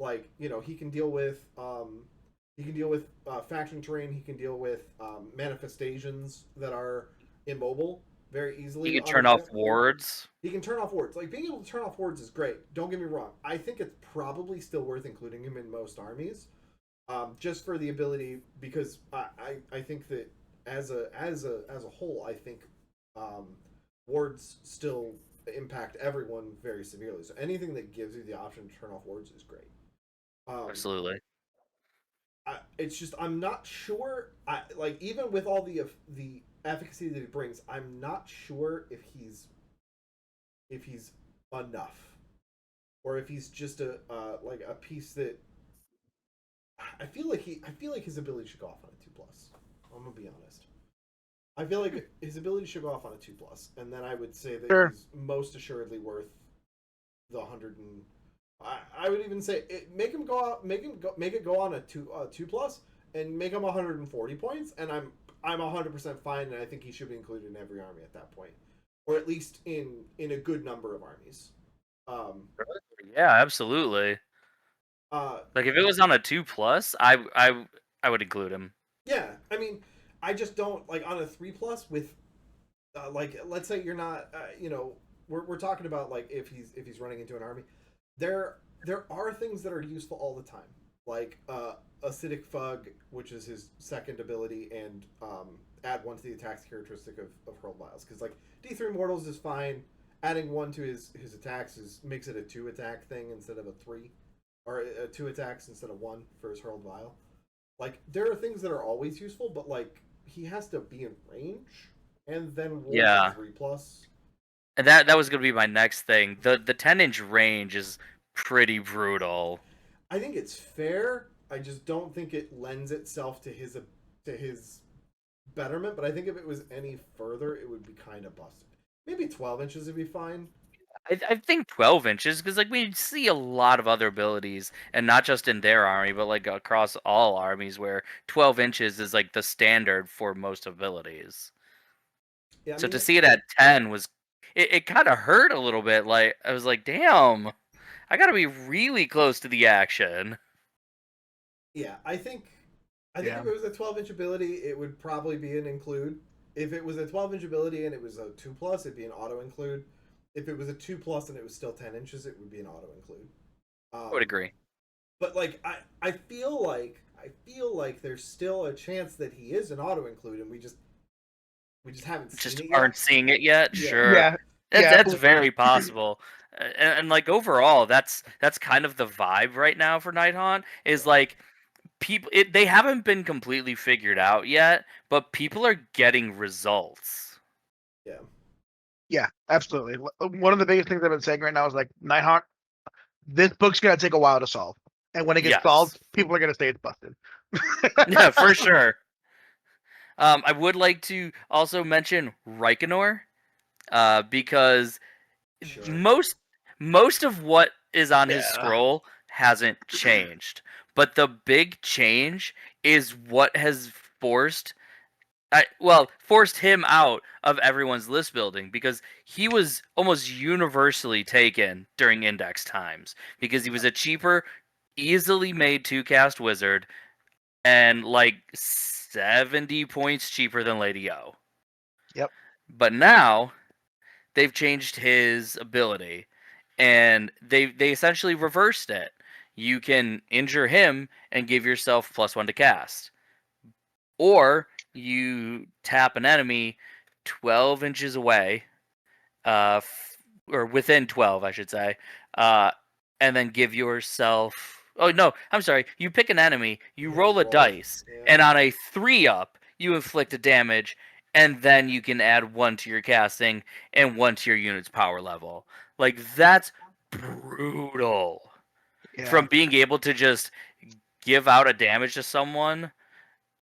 like he can deal with faction terrain. He can deal with manifestations that are immobile very He easily can on a turn three. off wards. He can turn off wards. Like being able to turn off wards is great. Don't get me wrong. I think it's probably still worth including him in most armies, just for the ability, because I think that as a whole, I think um, wards still impact everyone very severely. So anything that gives you the option to turn off wards is great. Um, Absolutely. it's just I'm not sure. Like even with all the efficacy that he brings, I'm not sure if he's if he's enough, or if he's just a like a piece that I feel like his ability should go off on a 2+. I'm gonna be honest. I feel like his ability should go off on a 2+, and then I would say that Sure. he's most assuredly worth the 100 and. I would even say make him go out, make it go on a 2+, and make him 140 points, and I'm 100% fine, and I think he should be included in every army at that point, or at least in a good number of armies. Yeah, absolutely. Like if it was on a 2+, I would include him. Yeah, I mean, I just don't like on a 3+ with like let's say you're not we're talking about like if he's running into an army, there are things that are useful all the time, like acidic fug, which is his second ability, and add one to the attacks characteristic of hurled vials, because like D3 mortals is fine. Adding one to his attacks makes it a 2 attack thing instead of a 3, or a 2 attacks instead of 1 for his hurled vial. Like there are things that are always useful, but like he has to be in range and then roll Yeah. 3+. And that was gonna be my next thing. The 10-inch range is pretty brutal. I think it's fair. I just don't think it lends itself to his betterment. But I think if it was any further, it would be kind of busted. Maybe 12 inches would be fine. I think 12 inches, because like we see a lot of other abilities, and not just in their army, but like across all armies, where 12 inches is like the standard for most abilities. Yeah, I So mean, to see it at 10 was, it kind of hurt a little bit. Like I was like, damn, I gotta be really close to the action. yeah, I think Yeah. if it was a 12-inch ability, it would probably be an include. If it was a 12-inch ability and it was a 2+, it'd be an auto include. If it was a 2+ and it was still 10 inches, it would be an auto include. I would agree. But like I feel like there's still a chance that he is an auto include, and we just haven't seen Just it aren't yet. seeing it yet. Yeah. Sure, Yeah. Yeah. that's very possible. And like overall, that's kind of the vibe right now for Nighthaunt is Yeah. like people they haven't been completely figured out yet, but people are getting results. Yeah. Yeah, absolutely. One of the biggest things I've been saying right now is like Nighthawk. This book's gonna take a while to solve, and when it gets Yes. solved, people are gonna say it's busted. Yeah, for sure. I would like to also mention Reikenor, because Sure. most of what is on his Yeah. scroll hasn't changed, but the big change is what has forced him out of everyone's list building, because he was almost universally taken during index times because he was a cheaper, easily made 2-cast wizard and like 70 points cheaper than Lady O. Yep. But now they've changed his ability, and they essentially reversed it. You can injure him and give yourself +1 to cast, or you tap an enemy 12 inches away, or within 12, I should say, uh, and then give yourself. Oh no, I'm sorry. You pick an enemy, you Yeah, roll a roll. dice, Yeah. and on a 3-up, you inflict a damage, and then you can add 1 to your casting and 1 to your unit's power level. Like that's brutal. Yeah. From being able to just give out a damage to someone,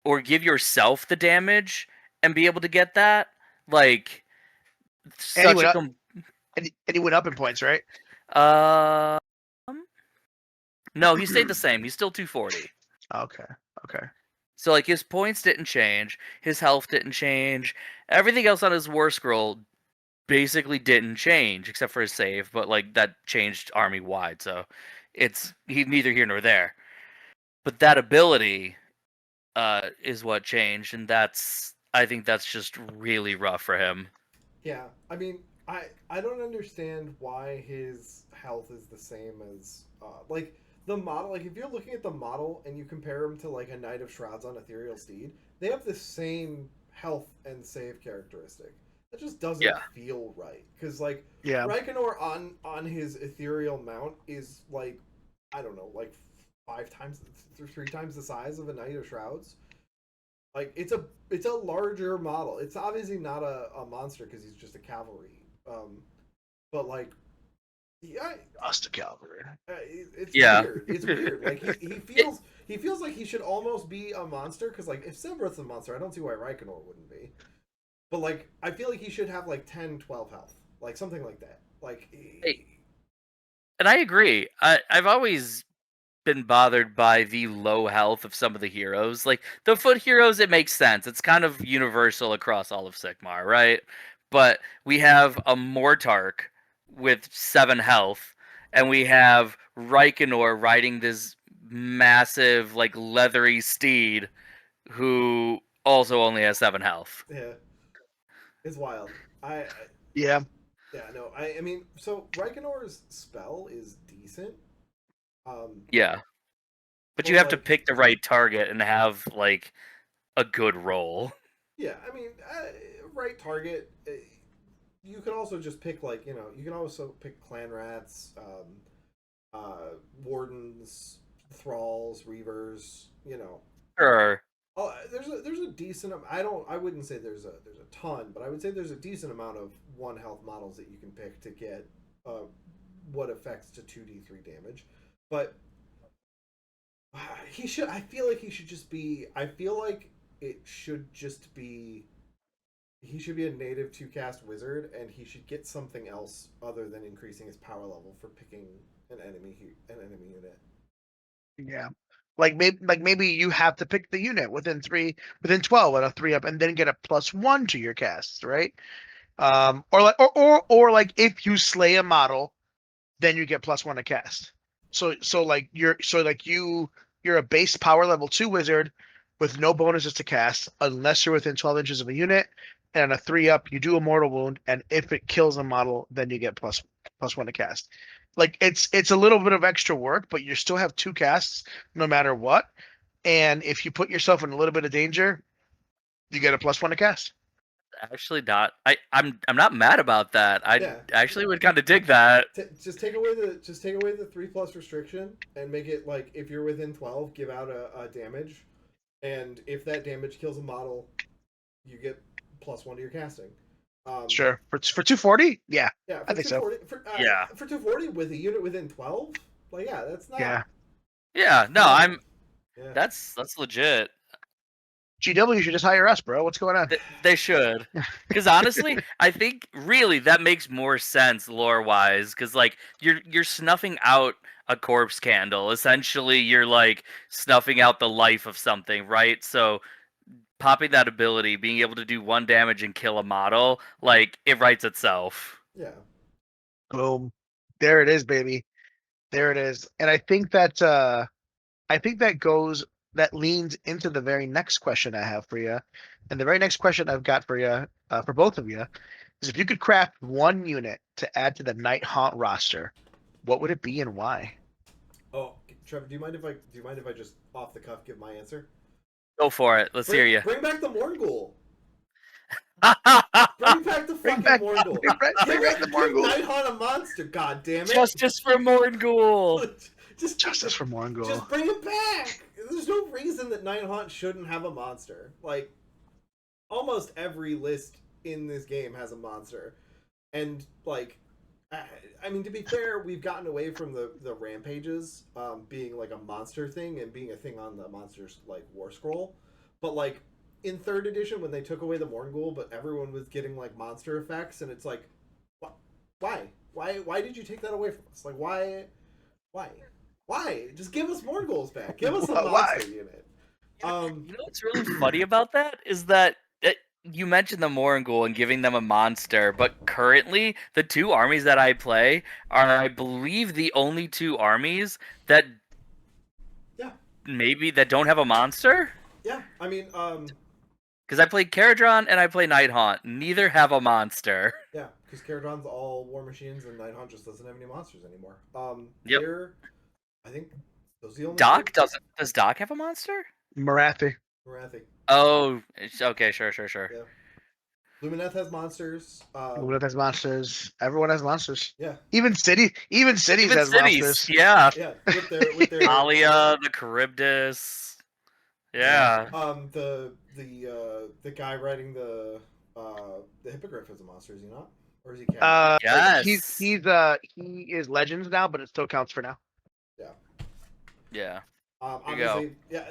or give yourself the damage and be able to get that, like And he such went a up. And he went up in points, right? um no, he stayed the same. He's still 240. Okay. Okay. So like his points didn't change, his health didn't change, everything else on his war scroll basically didn't change except for his save, but like that changed army wide, so it's he's neither here nor there. But that ability is what changed, and I think that's just really rough for him. Yeah. I mean, I don't understand why his health is the same as like the model. Like if you're looking at the model and you compare him to like a Knight of Shrouds on Ethereal Steed, they have the same health and save characteristic. That just doesn't Yeah. feel right, because like Yeah. Reikenor on his ethereal mount is like, I don't know, like 3 times the size of a Knight of Shrouds. Like it's a larger model. It's obviously not a monster because he's just a cavalry. but like, yeah, Lost to Calvary. it's Yeah. weird. It's weird. Like he feels like he should almost be a monster because like if Sephiroth's a monster, I don't see why Reikenor wouldn't be. But like I feel like he should have like 10, 12 health, like something like that. Like And I agree. I've always been bothered by the low health of some of the heroes. Like the foot heroes, it makes sense. It's kind of universal across all of Sigmar, right? But we have a Mortark with 7 health, and we have Reikenor riding this massive, like leathery steed who also only has 7 health. yeah, it's wild. I Yeah. yeah no I mean so Reikenor's spell is decent. Um, Yeah. But but you have to like pick the right target and have like a good roll. yeah, I mean right target. You can also just pick like you can also pick clan rats, wardens, thralls, reavers. Sure. Oh, there's a decent. I wouldn't say there's a ton, but I would say there's a decent amount of 1 health models that you can pick to get what affects to 2d3 damage. But he should. I feel like he should just be. I feel like it should just be. He should be a native 2 cast wizard, and he should get something else other than increasing his power level for picking an enemy unit. Yeah. Like maybe you have to pick the unit within 12 at a 3-up and then get a +1 to your casts, right? Or like if you slay a model, then you get +1 to cast. So like you're a base power level 2 wizard with no bonuses to cast unless you're within 12 inches of a unit, and on a 3-up you do a mortal wound, and if it kills a model, then you get +1 to cast. Like it's a little bit of extra work, but you still have 2 casts no matter what. And if you put yourself in a little bit of danger, you get a +1 to cast. Actually not. I'm not mad about that. I Yeah, actually would kind of dig that. just take away the 3+ restriction and make it like if you're within 12, give out a damage, and if that damage kills a model, you get +1 to your casting. Sure. For 240? Yeah, Yeah, I for think so. 240 Yeah. for 240 with a unit within 12, like yeah, that's Yeah. not. Yeah, no, Bad. Yeah. that's legit. GW should just hire us, bro. What's going on? They should. Cuz honestly, I think really that makes more sense lore-wise cuz like you're snuffing out a corpse candle. Essentially, you're like snuffing out the life of something, right? So popping that ability, being able to do 1 damage and kill a model, like it writes itself. Yeah. Boom. There it is, baby. There it is. And I think that leans into the very next question I have for you. And the very next question I've got for you, for both of you, is if you could craft 1 unit to add to the Nighthaunt roster, what would it be and why? Oh, Trevor, do you mind if I just off the cuff give my answer? Go for it. Let's hear you. Bring back the Morngul. Bring back the Bring fucking back, Morngul. bring back the Give Morgul. Nighthaunt a monster. God damn it! Justice for Morngul. Just for Morgul. Just bring it back. There's no reason that Nighthaunt shouldn't have a monster. Like almost every list in this game has a monster, and like I mean, to be fair, we've gotten away from the rampages being like a monster thing and being a thing on the monsters like war scroll, but like in 3rd edition when they took away the Morngul, but everyone was getting like monster effects, and it's like, why did you take that away from us? Like why? Just give us Mornguls back. Give us a monster unit. You know what's really funny about that is that you mentioned the Morgul and giving them a monster, but currently the 2 armies that I play are, I believe, the only 2 armies that Yeah. maybe that don't have a monster. Yeah, I mean, Because I play Caradron and I play Nighthaunt. Neither have a monster. yeah, because Caradron's all war machines and Nighthaunt just doesn't have any monsters anymore. Yep. They're, I think, those are the only. Doc doesn't. Does Doc have a monster? Marathi. Marathi. Oh, okay, sure. Yeah. Lumineth has monsters. Everyone has monsters. Everyone has monsters. Yeah. Even cities Even has cities, monsters. yeah. Yeah, with their Alia, the Charybdis. Yeah. the guy riding the Hippogriff has a monster, is he not? or is he canon? Yes. He is Legends now, but it still counts for now. Yeah. Here you go. Obviously, yeah.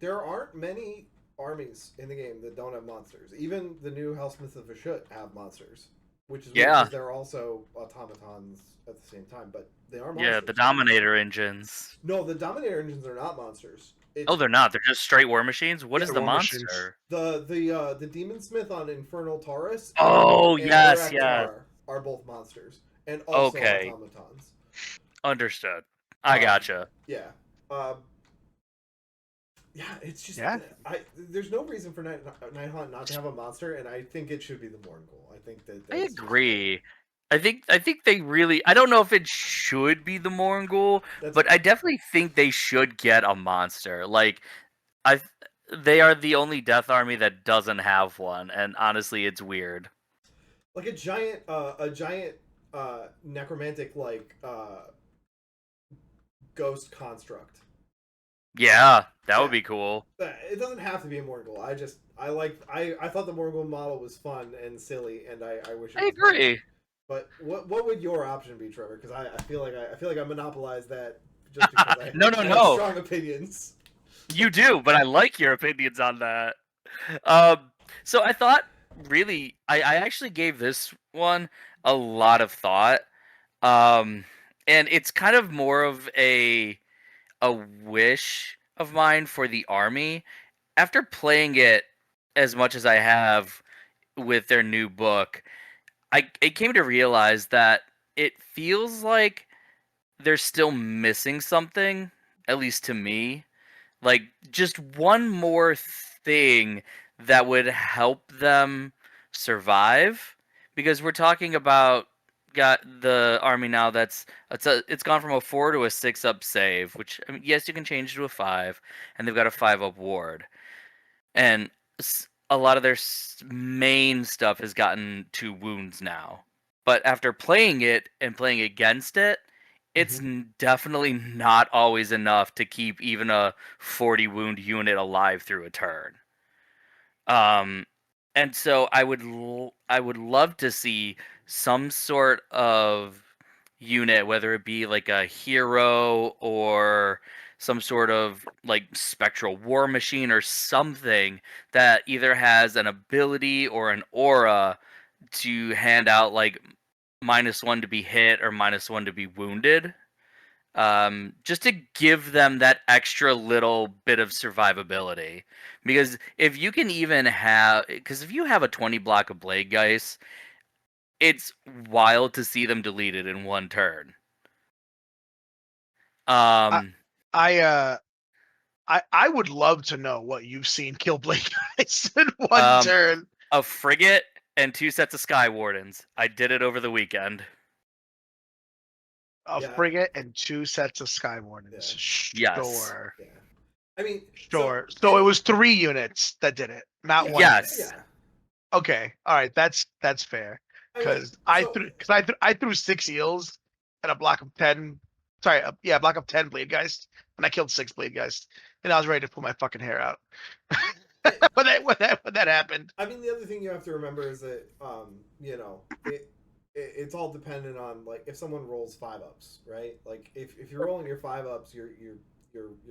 There aren't many armies in the game that don't have monsters. Even the new Hellsmiths of Vashut have monsters, which is weird Yeah. because they're also automatons at the same time, but they are monsters. Yeah, the Dominator engines. No, the Dominator engines are not monsters. Oh, they're not. They're just straight war machines. What Yeah, is the war machines. monster? the Demon Smith on Infernal Taurus. Oh, and yes, Urak yes. Tar are both monsters and also Okay. automatons. Understood. I gotcha. Yeah. Yeah, it's just Yeah. there's no reason for Nighthaunt not to have a monster, and I think it should be the Morngul. I think I agree. I think they really. I don't know if it should be the Morngul, but I definitely think they should get a monster. Like, they are the only Death Army that doesn't have one, and honestly, it's weird. like a giant necromantic ghost construct. Yeah, that would be cool. It doesn't have to be a Morgul. I thought the Morgul model was fun and silly, and I wish. I agree. But what would your option be, Trevor? Because I feel like I monopolized that just because I No. have strong opinions. You do, but I like your opinions on that. So I thought, really, I actually gave this one a lot of thought. And it's kind of more of a wish of mine for the army. After playing it as much as I have with their new book, I came to realize that it feels like they're still missing something, at least to me. Like, just one more thing that would help them survive, because we're talking about got the army now it's gone from a 4 to a 6 up save, which, I mean, yes, you can change to a 5, and they've got a 5 up ward, and a lot of their main stuff has gotten 2 wounds now. But after playing it and playing against it, it's definitely not always enough to keep even a 40 wound unit alive through a turn. And so I would love to see some sort of unit, whether it be like a hero or some sort of like spectral war machine or something that either has an ability or an aura to hand out like -1 to be hit or -1 to be wounded, just to give them that extra little bit of survivability. Because if you can even because if you have a 20 block of Blade Geist, it's wild to see them deleted in one turn. I would love to know what you've seen kill Blade Guys in one turn. A frigate and 2 sets of Sky Wardens. I did it over the weekend. A frigate and 2 sets of Sky Wardens. Yeah. Sure. Yeah. I mean, sure. So it was 3 units that did it, not one. Yes. Unit. Yeah. Okay. All right. That's fair. Because I threw 6 eels and a block of 10. Sorry, a block of 10 Blade Geist, and I killed 6 Blade Geist, and I was ready to pull my fucking hair out when that happened. I mean, the other thing you have to remember is that it's all dependent on, like, if someone rolls 5-ups, right? Like, if you're rolling your 5-ups, your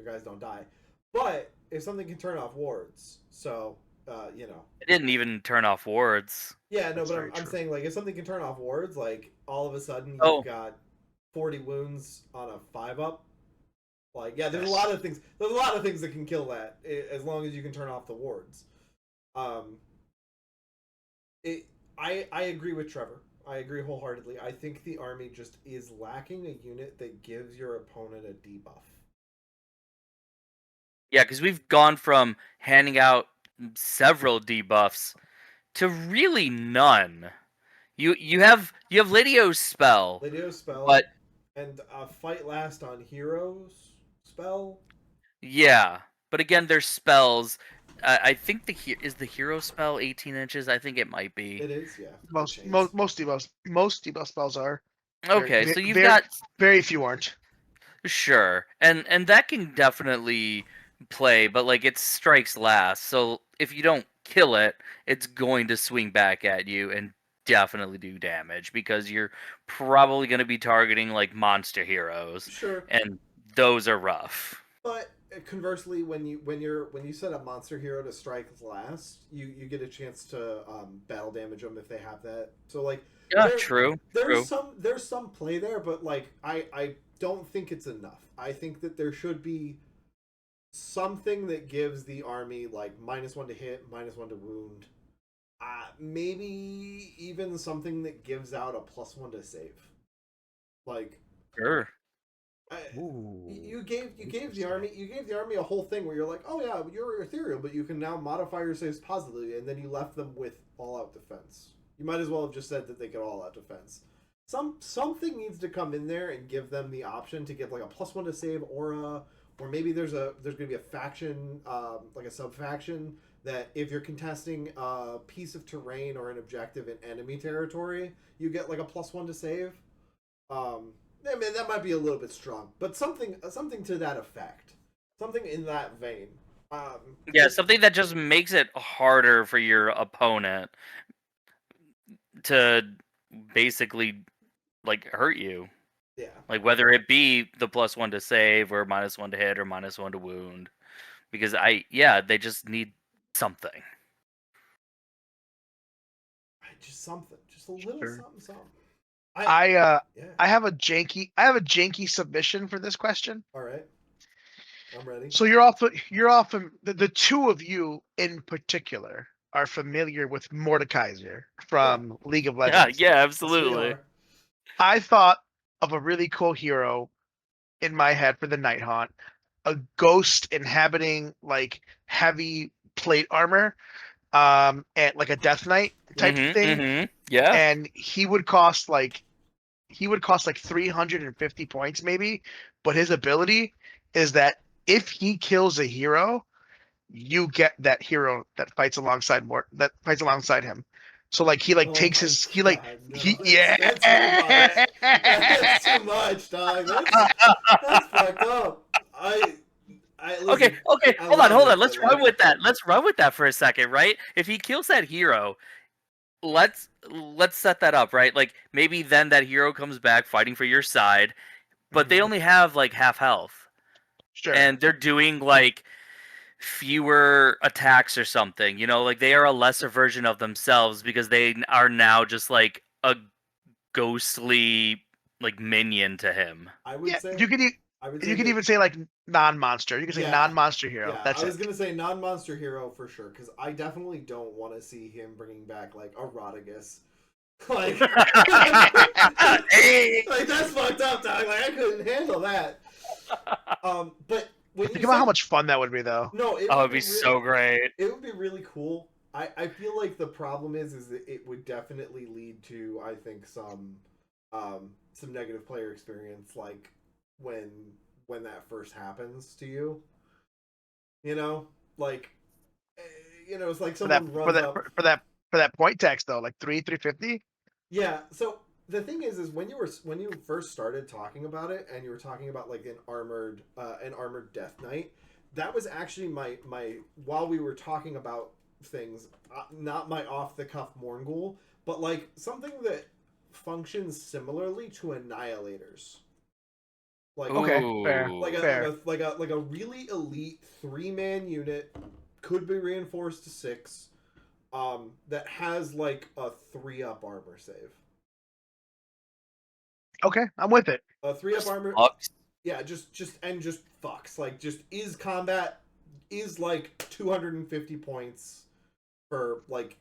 guys don't die. But if something can turn off wards, so it didn't even turn off wards. Yeah, no, but I'm saying, like, if something can turn off wards, like, all of a sudden you've got 40 wounds on a 5-up. Like, yeah, there's a lot of things. There's a lot of things that can kill that, as long as you can turn off the wards. I agree with Trevor. I agree wholeheartedly. I think the army just is lacking a unit that gives your opponent a debuff. Yeah, because we've gone from handing out several debuffs to really none. You have Lidio's spell. Lidio's spell, but and Fight Last on Heroes spell. Yeah, but again, there's spells. I think is the hero spell 18 inches. I think it might be. It is, yeah. Most debuff spells are. Okay, so you've got very few aren't. Sure, and that can definitely play, but like it strikes last. So if you don't kill it, it's going to swing back at you and definitely do damage because you're probably going to be targeting like monster heroes, Sure. and those are rough. But conversely, when you set a monster hero to strike last, you get a chance to battle damage them if they have that. So like Yeah, there true. there's some play there, but like I don't think it's enough. I think that there should be something that gives the army like -1 to hit, -1 to wound. Maybe even something that gives out a +1 to save. Like Sure. you gave the army a whole thing where you're like, oh yeah, you're ethereal, but you can now modify your saves positively, and then you left them with all out defense. You might as well have just said that they get all out defense. Something needs to come in there and give them the option to get like a +1 to save aura, or maybe there's gonna be a faction, like a sub faction that if you're contesting a piece of terrain or an objective in enemy territory, you get like a +1 to save. I mean, that might be a little bit strong, but something to that effect, something in that vein. Yeah, something that just makes it harder for your opponent to basically like hurt you. Yeah, Like whether it be the +1 to save or -1 to hit or -1 to wound. Because they just need something. just something, just a little Sure. something. I Yeah. I have a janky submission for this question. All right, I'm ready. So the two of you in particular are familiar with Mordekaiser from League of Yeah, Legends. yeah, Yes, we absolutely. are. I thought of a really cool hero in my head for the Nighthaunt, a ghost inhabiting like heavy plate armor, and like a Death Knight type thing, Yeah. and he would cost like 350 points maybe, but his ability is that if he kills a hero, you get that hero that fights alongside him. So like he like Oh takes my his god, no, he yeah. that's too much. That's too much, dog. That's fucked up. I Okay, listen. okay, I hold on, love hold it. on. I Let's love run it. with that. Let's run with that for a second, right? If he kills that hero, let's set that up, right? Like maybe then that hero comes back fighting for your side, but they Mhm. only have like half health. Sure. And they're doing like fewer attacks or something. You know, like they are a lesser version of themselves because they are now just like a ghostly like minion to him. I would Yeah, say. you could I would say you could that. even say like non-monster. You could say Yeah, non-monster hero. yeah. That's I it. was gonna say non-monster hero for sure because I definitely don't want to see him bringing back like a Rodigus. Like, Hey! like that's fucked up, dog. Like I couldn't handle that. But when you Think about how said much fun that would be though. no, Oh, it'd be so great. it would be really cool. I feel like the problem is that it would definitely lead to I think some negative player experience like when that first happens to you. You know, like it's like For that someone for runs that up. for that point text though, like 350. Yeah. So the thing is when you first started talking about it, and you were talking about like an armored Death Knight, that was actually my while we were talking about things, not my off the cuff Morngul, but like something that functions similarly to Annihilators. Like Okay, fair, Ooh. fair. like a really elite 3-man unit, could be reinforced to 6, that has like a 3-up armor save. Okay, I'm with it. A 3-up Just armor, fucks. yeah, just fucks. Like just is combat is like 250 points for like,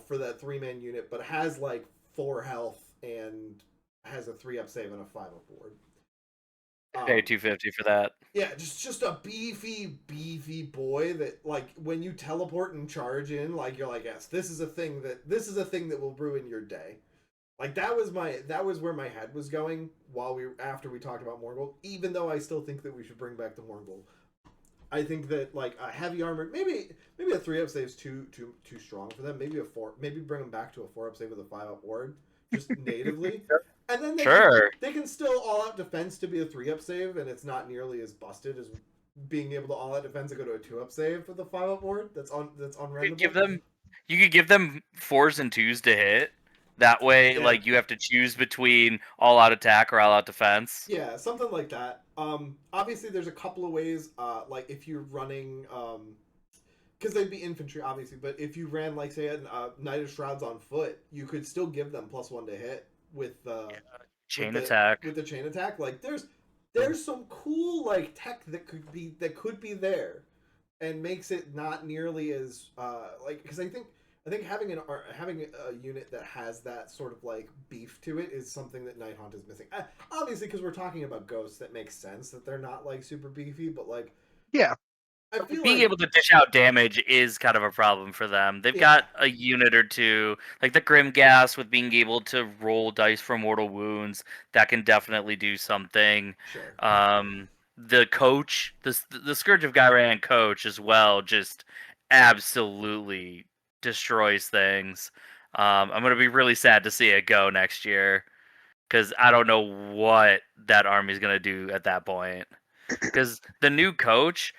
for that 3-man unit, but has like 4 health and has a 3-up save and a 5-up ward. Pay 250 for that. Yeah, just a beefy boy that like when you teleport and charge in, like you're like, yes, this is a thing that will ruin your day. Like that was where my head was going after we talked about Morgul. Even though I still think that we should bring back the Morgul, I think that like a heavy armored, maybe a 3-up save is too strong for them. Maybe a 4, maybe bring them back to a 4-up save with a 5-up ward, just natively, and then Sure. they can still all out defense to be a 3-up save, and it's not nearly as busted as being able to all out defense and go to a 2-up save with a 5-up ward. That's You could unrendable. give them you could give them 4s and 2s to hit. That way, Yeah. like you have to choose between all out attack or all out defense. Yeah, something like that. Obviously, there's a couple of ways. Like if you're running, because they'd be infantry, obviously. But if you ran, like, say, a Knight of Shrouds on foot, you could still give them +1 to hit with Chain attack. with the chain attack. Like, there's some cool like tech that could be there, and makes it not nearly as like, because I think having a unit that has that sort of like beef to it is something that Nighthaunt is missing. Obviously, because we're talking about ghosts, that makes sense that they're not like super beefy, but like Yeah. I feel Being like able to dish out damage is kind of a problem for them. They've yeah, got a unit or two, like the Grim Gas, with being able to roll dice for mortal wounds. That can definitely do something. sure, The coach, the Scourge of Gyran coach as well, just absolutely destroys things. I'm gonna be really sad to see it go next year because I don't know what that army's gonna do at that point. Because the new coach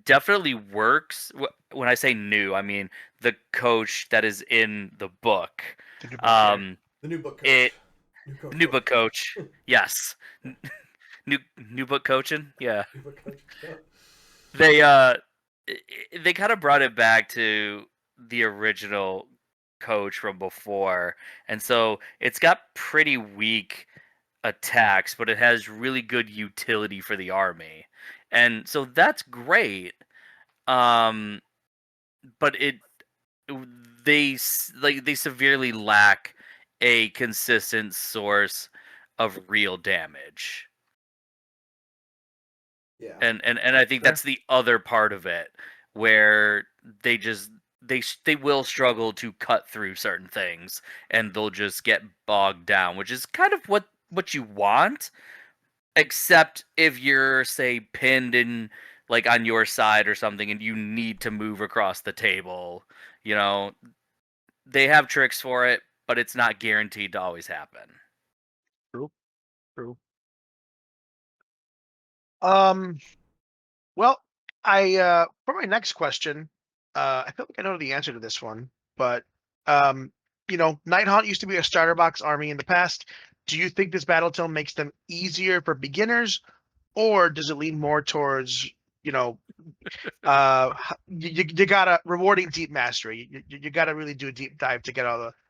definitely works. When I say new, I mean the coach that is in the book. To do book, yeah. Um, the new book coach, it new coach new book, book coach. Yes, new book coaching. Yeah, new book coach. Yeah. they they kind of brought it back to the original coach from before, and so it's got pretty weak attacks, but it has really good utility for the army, and so that's great. Um, but they severely lack a consistent source of real damage. Yeah. And I think Fair. that's the other part of it where they just they will struggle to cut through certain things and they'll just get bogged down, which is kind of what you want, except if you're, say, pinned in, like, on your side or something and you need to move across the table. You know, they have tricks for it, but it's not guaranteed to always happen. True. True. Um. Well, I for my next question, I feel like I know the answer to this one, but um, Nighthaunt used to be a starter box army in the past. Do you think this Battletome makes them easier for beginners, or does it lean more towards, you know, you gotta rewarding deep mastery. You gotta really do a deep dive to get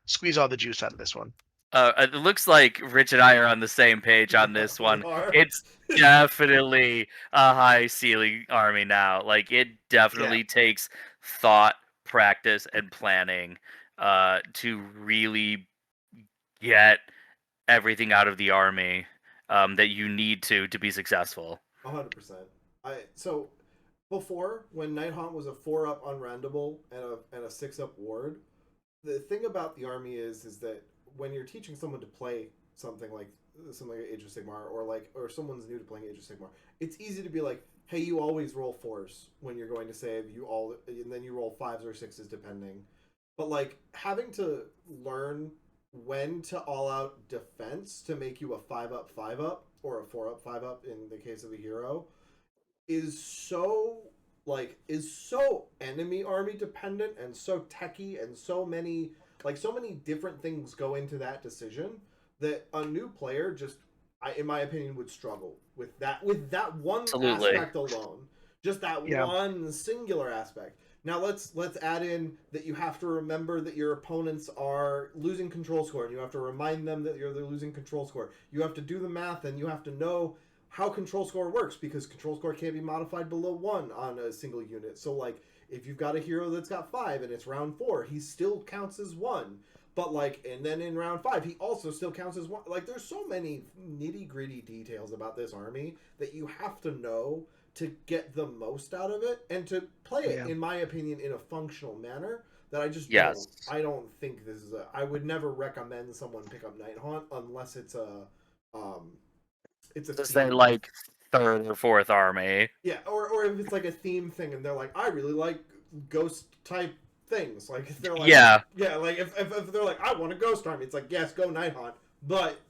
squeeze all the juice out of this one. It looks like Rich and I are on the same page on Yeah, this we one. are. It's definitely a high ceiling army now. Like, it Yeah. definitely takes thought, practice, and planning to really get everything out of the army that you need to be successful. 100%. So before, when Nighthaunt was a 4-up unrandable and a 6-up ward, the thing about the army is that when you're teaching someone to play something like Age of Sigmar, or someone's new to playing Age of Sigmar, it's easy to be like, hey, you always roll 4s when you're going to save, and then you roll 5s or 6s depending. But like having to learn when to all out defense to make you a 5-up 5-up, or a 4-up 5-up in the case of a hero, is so enemy army dependent and so techy, and so many different things go into that decision that a new player just, in my opinion, would struggle with that one Absolutely. aspect alone, just that Yeah. one singular aspect. Now let's add in that you have to remember that your opponents are losing control score, and you have to remind them that they're losing control score. You have to do the math, and you have to know how control score works, because control score can't be modified below 1 on a single unit. So like if you've got a hero that's got 5 and it's round 4, he still counts as 1. But like, and then in round 5 he also still counts as 1. Like, there's so many nitty-gritty details about this army that you have to know to get the most out of it and to play it, Yeah. in my opinion, in a functional manner that I just Yes. I don't think this is a I would never recommend someone pick up Nighthaunt unless it's a Just say, theme. like, third or fourth army. Yeah, or if it's like a theme thing and they're like, I really like ghost type things. Like if they're like, Yeah. yeah, like if they're like, I want a ghost army, it's like, yes, go Nighthaunt, but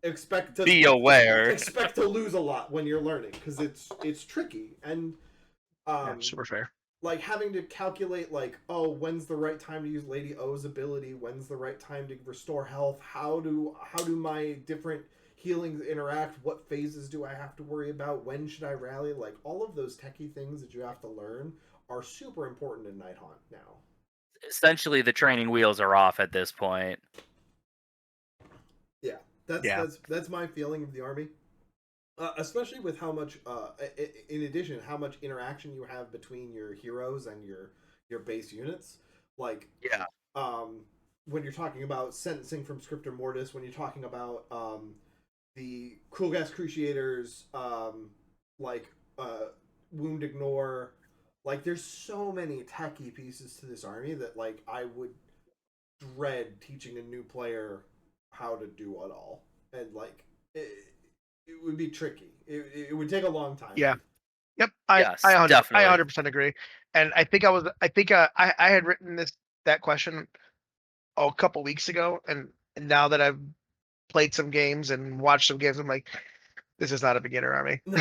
expect Be aware. to lose a lot when you're learning, because it's tricky. And Yeah. Super fair. like having to calculate like, oh, when's the right time to use Lady O's ability, when's the right time to restore health, how do my different healings interact, what phases do I have to worry about, when should I rally, like all of those techie things that you have to learn are super important in Nighthaunt now. Essentially, the training wheels are off at this point. Yeah, that's Yeah. that's my feeling of the army. Especially with how much, in addition, how much interaction you have between your heroes and your base units. Like, Yeah. when you're talking about sentencing from Scriptor Mortis, when you're talking about the Cruel Gas Cruciators, like Wound Ignore, like there's so many techie pieces to this army that like I would dread teaching a new player how to do it all, and like it would be tricky. It would take a long time. Yeah. Yep. I Yes, 100% agree. And I think I had written that question a couple weeks ago, and now that I've played some games and watched some games, I'm like, this is not a beginner army. No,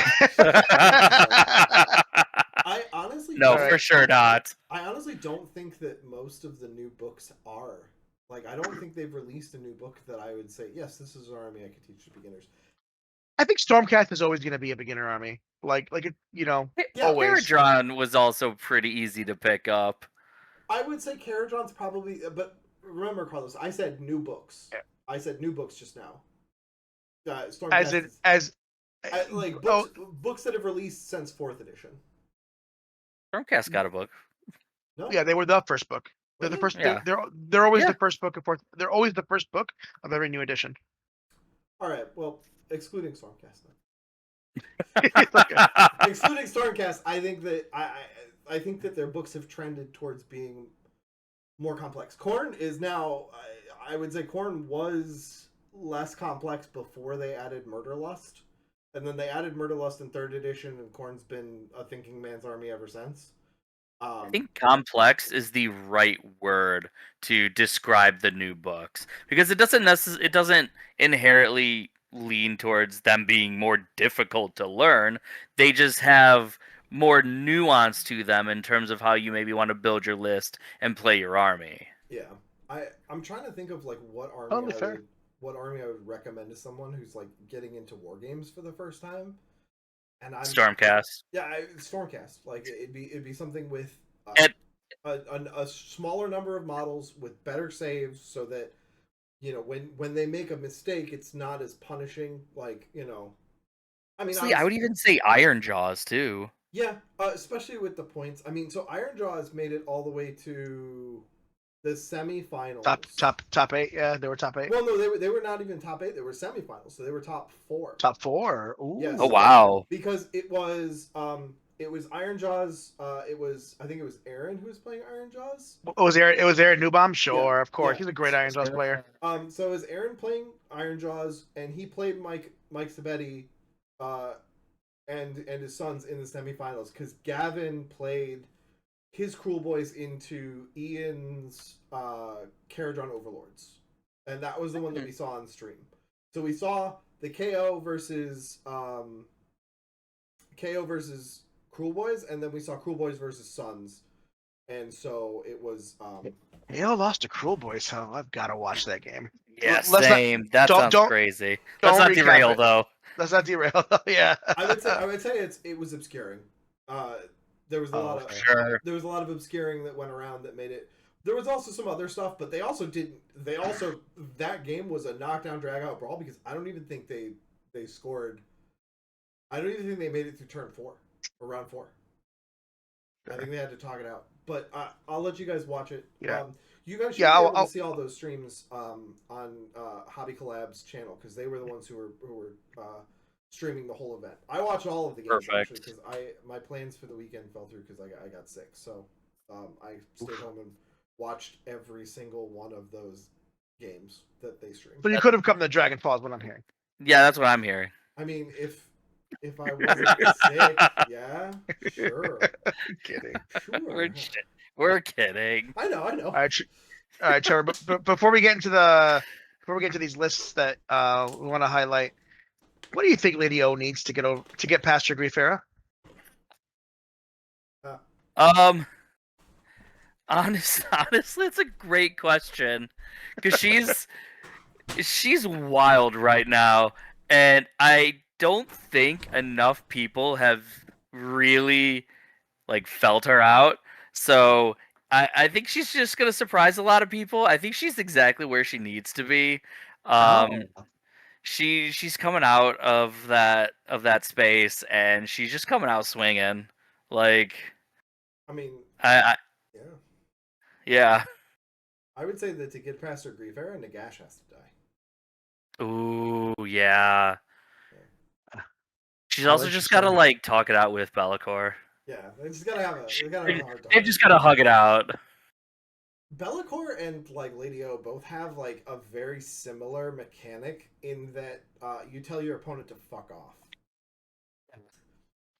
I honestly No, don't. for sure not. I honestly don't think that most of the new books are. Like, I don't think they've released a new book that I would say, yes, this is an army I could teach to beginners. I think Stormcast is always going to be a beginner army. Like it, Yeah. always. Caradron was also pretty easy to pick up. I would say Caradron's probably, but remember, Carlos, I said new books. I said new books just now. Stormcast like books that have released since 4th edition. Stormcast got a book. No? Yeah, they were the first book. They're the first. Yeah. They're always Yeah. the first book of fourth. They're always the first book of every new edition. All right. Well, excluding Stormcast. Okay. Excluding Stormcast, I think that I think that their books have trended towards being more complex. Khorne is now. I would say Khorne was less complex before they added Murderlust, and then they added Murderlust in 3rd edition, and Khorne's been a thinking man's army ever since. I think complex is the right word to describe the new books, because it doesn't inherently lean towards them being more difficult to learn. They just have more nuance to them in terms of how you maybe want to build your list and play your army. Yeah, I'm trying to think of like what army Totally fair. what army I would recommend to someone who's like getting into war games for the first time. And I'm Stormcast. Yeah, Stormcast. Like it'd be something with a smaller number of models with better saves, so that when they make a mistake, it's not as punishing. Like I mean, I would even say Iron Jaws too. Yeah, especially with the points. I mean, so Iron Jaws made it all the way to the semifinals. Top 8. Yeah, they were top 8. Well, no, they were not even top 8. They were semifinals, so they were top 4. Top 4. Ooh. Yes. Oh wow! Because it was Iron Jaws. I think it was Aaron who was playing Iron Jaws. It was Aaron Newbaum. Sure, Yeah, of course, yeah. he's a great Iron Jaws player. So it was Aaron playing Iron Jaws, and he played Mike Sabetti, and his sons in the semifinals, because Gavin played his Cruel Boys into Ian's Caradron Overlords, and that was the one that we saw on stream. So we saw the KO versus Cruel Boys, and then we saw Cruel Boys versus Sons, and so it was. KO lost to Cruel Boys, so I've got to watch that game. Yeah, same. That sounds crazy. Let's not derail though. Let's not derail. Yeah. I would say it was obscuring. There was a lot of there was a lot of obscuring that went around that made it. There was also some other stuff, but they also that game was a knockdown drag out brawl, because I don't even think they scored. I don't even think they made it through turn 4 or round 4. I think they had to talk it out. But I'll let you guys watch it. Yeah. You guys should be able to see all those streams on Hobby Collab's channel, because they were the ones who were streaming the whole event. I watched all of the games actually, because my plans for the weekend fell through because I got sick. So I stayed home and watched every single one of those games that they streamed. So you could have come to Dragon Falls, what I'm hearing. Yeah, that's what I'm hearing. I mean, if I wasn't sick, yeah, sure. Kidding. Sure. We're kidding. I know. All right, Trevor. But before we get into these lists that we want to highlight, what do you think Lady O needs to get past her grief era? Honestly, it's a great question because she's wild right now, and I don't think enough people have really like felt her out. So I think she's just gonna surprise a lot of people. I think she's exactly where she needs to be. Um, Oh. she's coming out of that space, and she's just coming out swinging. Like I mean, I yeah. yeah. I would say that to get past her grief era, Nagash has to die. Ooh yeah. Yeah. She's Oh, also then just she's gotta fine. like talk it out with Bellicor. Yeah, they gotta have a heart to They've heart. just gotta hug it out. Bellicor and like Lady O both have like a very similar mechanic in that you tell your opponent to fuck off.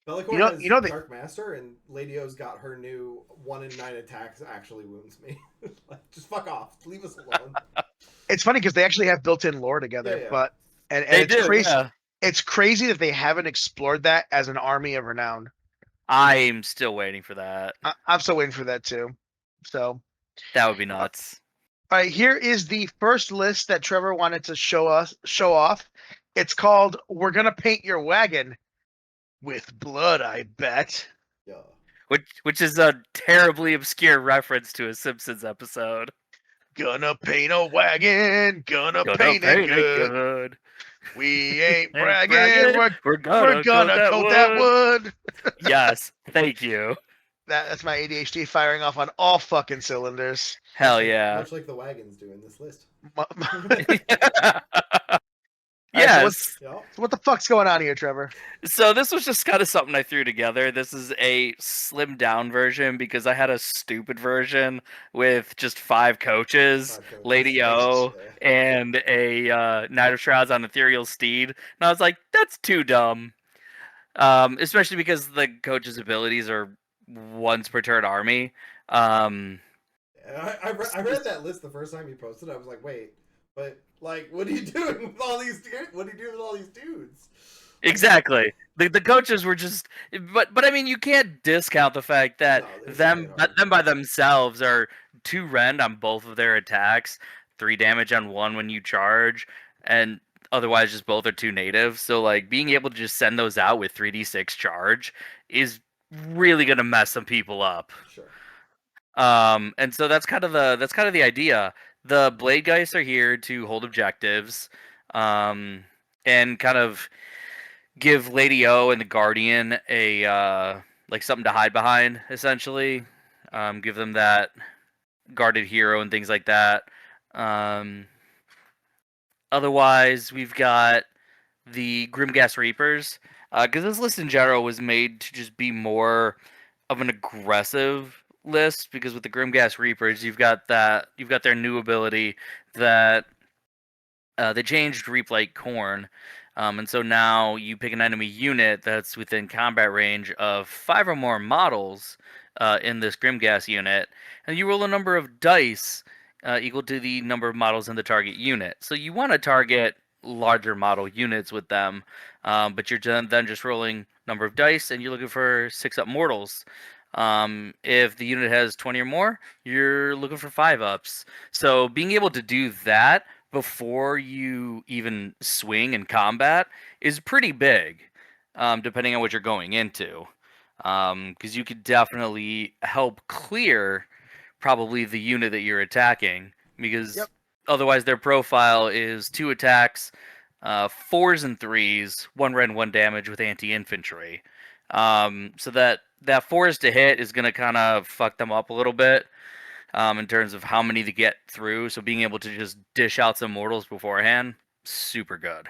Bellicor You has know that Dark Master, and Lady O's got her new 1 in 9 attacks actually wounds me. Like, just fuck off, leave us alone. it's funny because they actually have built-in lore Yeah, together, yeah. but and They it's do, crazy. yeah. It's crazy that they haven't explored that as an army of renown. I'm still waiting for that. I'm still waiting for that too. So, That would be all nuts. right, here is the first list that Trevor wanted to show off. It's called "We're Gonna Paint Your Wagon with Blood." I bet. Yeah. Which is a terribly obscure reference to a Simpsons episode. Gonna paint a wagon, gonna Gonna paint it paint it good. good. We ain't Ain't bragging. bragging. We're We're we're gonna coat gonna that coat that wood. wood. Yes, thank you. That's my ADHD firing off on all fucking cylinders. Hell yeah. Much like the wagons do in this list. All right, so Yes. what the fuck's going on here, Trevor? So this was just kind of something I threw together. This is a slimmed down version because I had a stupid version with just 5 coaches, 5 coaches. Lady O, Yeah. and a Knight of Shrouds on Ethereal Steed. And I was like, that's too dumb. Especially because the coach's abilities are once per turn army. Um, I read that list the first time you posted. I was like, wait, but like, what are you doing with all these dudes? What are you doing with all these dudes? Exactly. The coaches were just, but I mean, you can't discount the fact that No, it's a great army. them by themselves are 2 rend on both of their attacks, 3 damage on one when you charge, and otherwise just both are 2 native. So like being able to just send those out with 3d6 charge is really gonna mess some people up. Sure. And so that's kind of the idea. The Blade Guys are here to hold objectives, and kind of give Lady O and the Guardian a like something to hide behind, essentially. Give them that guarded hero and things like that. Um, Otherwise, we've got the Grimgas Reapers, because this list in general was made to just be more of an aggressive list. Because with the Grimgas Reapers, you've got their new ability that they changed Reap like Corn, and so now you pick an enemy unit that's within combat range of 5 or more models in this Grimgas unit, and you roll a number of dice equal to the number of models in the target unit. So you want to target larger model units with them, but you're then just rolling number of dice, and you're looking for 6-up mortals. If the unit has 20 or more, you're looking for 5-ups. So being able to do that before you even swing in combat is pretty big, depending on what you're going into. Because you could definitely help clear probably the unit that you're attacking, because Yep. otherwise their profile is 2 attacks, 4s and 3s, 1 red, 1 damage with anti-infantry. So that 4s to hit is going to kind of fuck them up a little bit, in terms of how many to get through. So being able to just dish out some mortals beforehand, super good.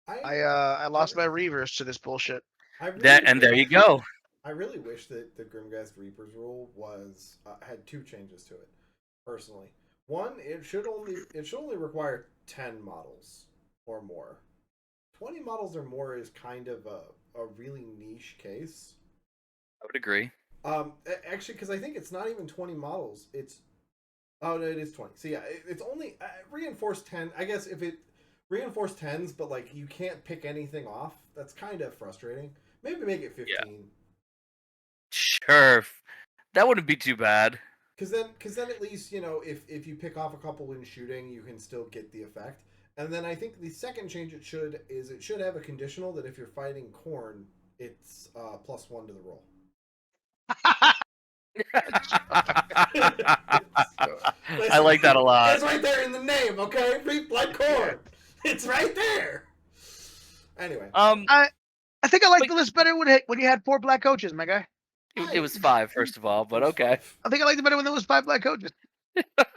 I lost my reavers to this bullshit. I That really and there wish. you go. I really wish that the Grimghast Reapers rule was had 2 changes to it. Personally, one, it should only require 10 models or more. 20 models or more is kind of a really niche case. I would agree. Actually, because I think it's not even 20 models. It's oh no, it is 20. So yeah, it's only reinforced 10. I guess if it reinforced 10s, but like you can't pick anything off. That's kind of frustrating. Maybe make it 15. Sure. That wouldn't be too bad. Because then at least if you pick off a couple in shooting, you can still get the effect. And then I think the second change it should have a conditional that if you're fighting corn, it's +1 to the roll. I like that a lot. It's right there in the name, okay? Reap like corn. Yeah. It's right there. Anyway, I think I like But- the list better when you had 4 black coaches, my guy. it was 5, first of all, but okay. 5. I think I liked it better when there was 5 black coaches.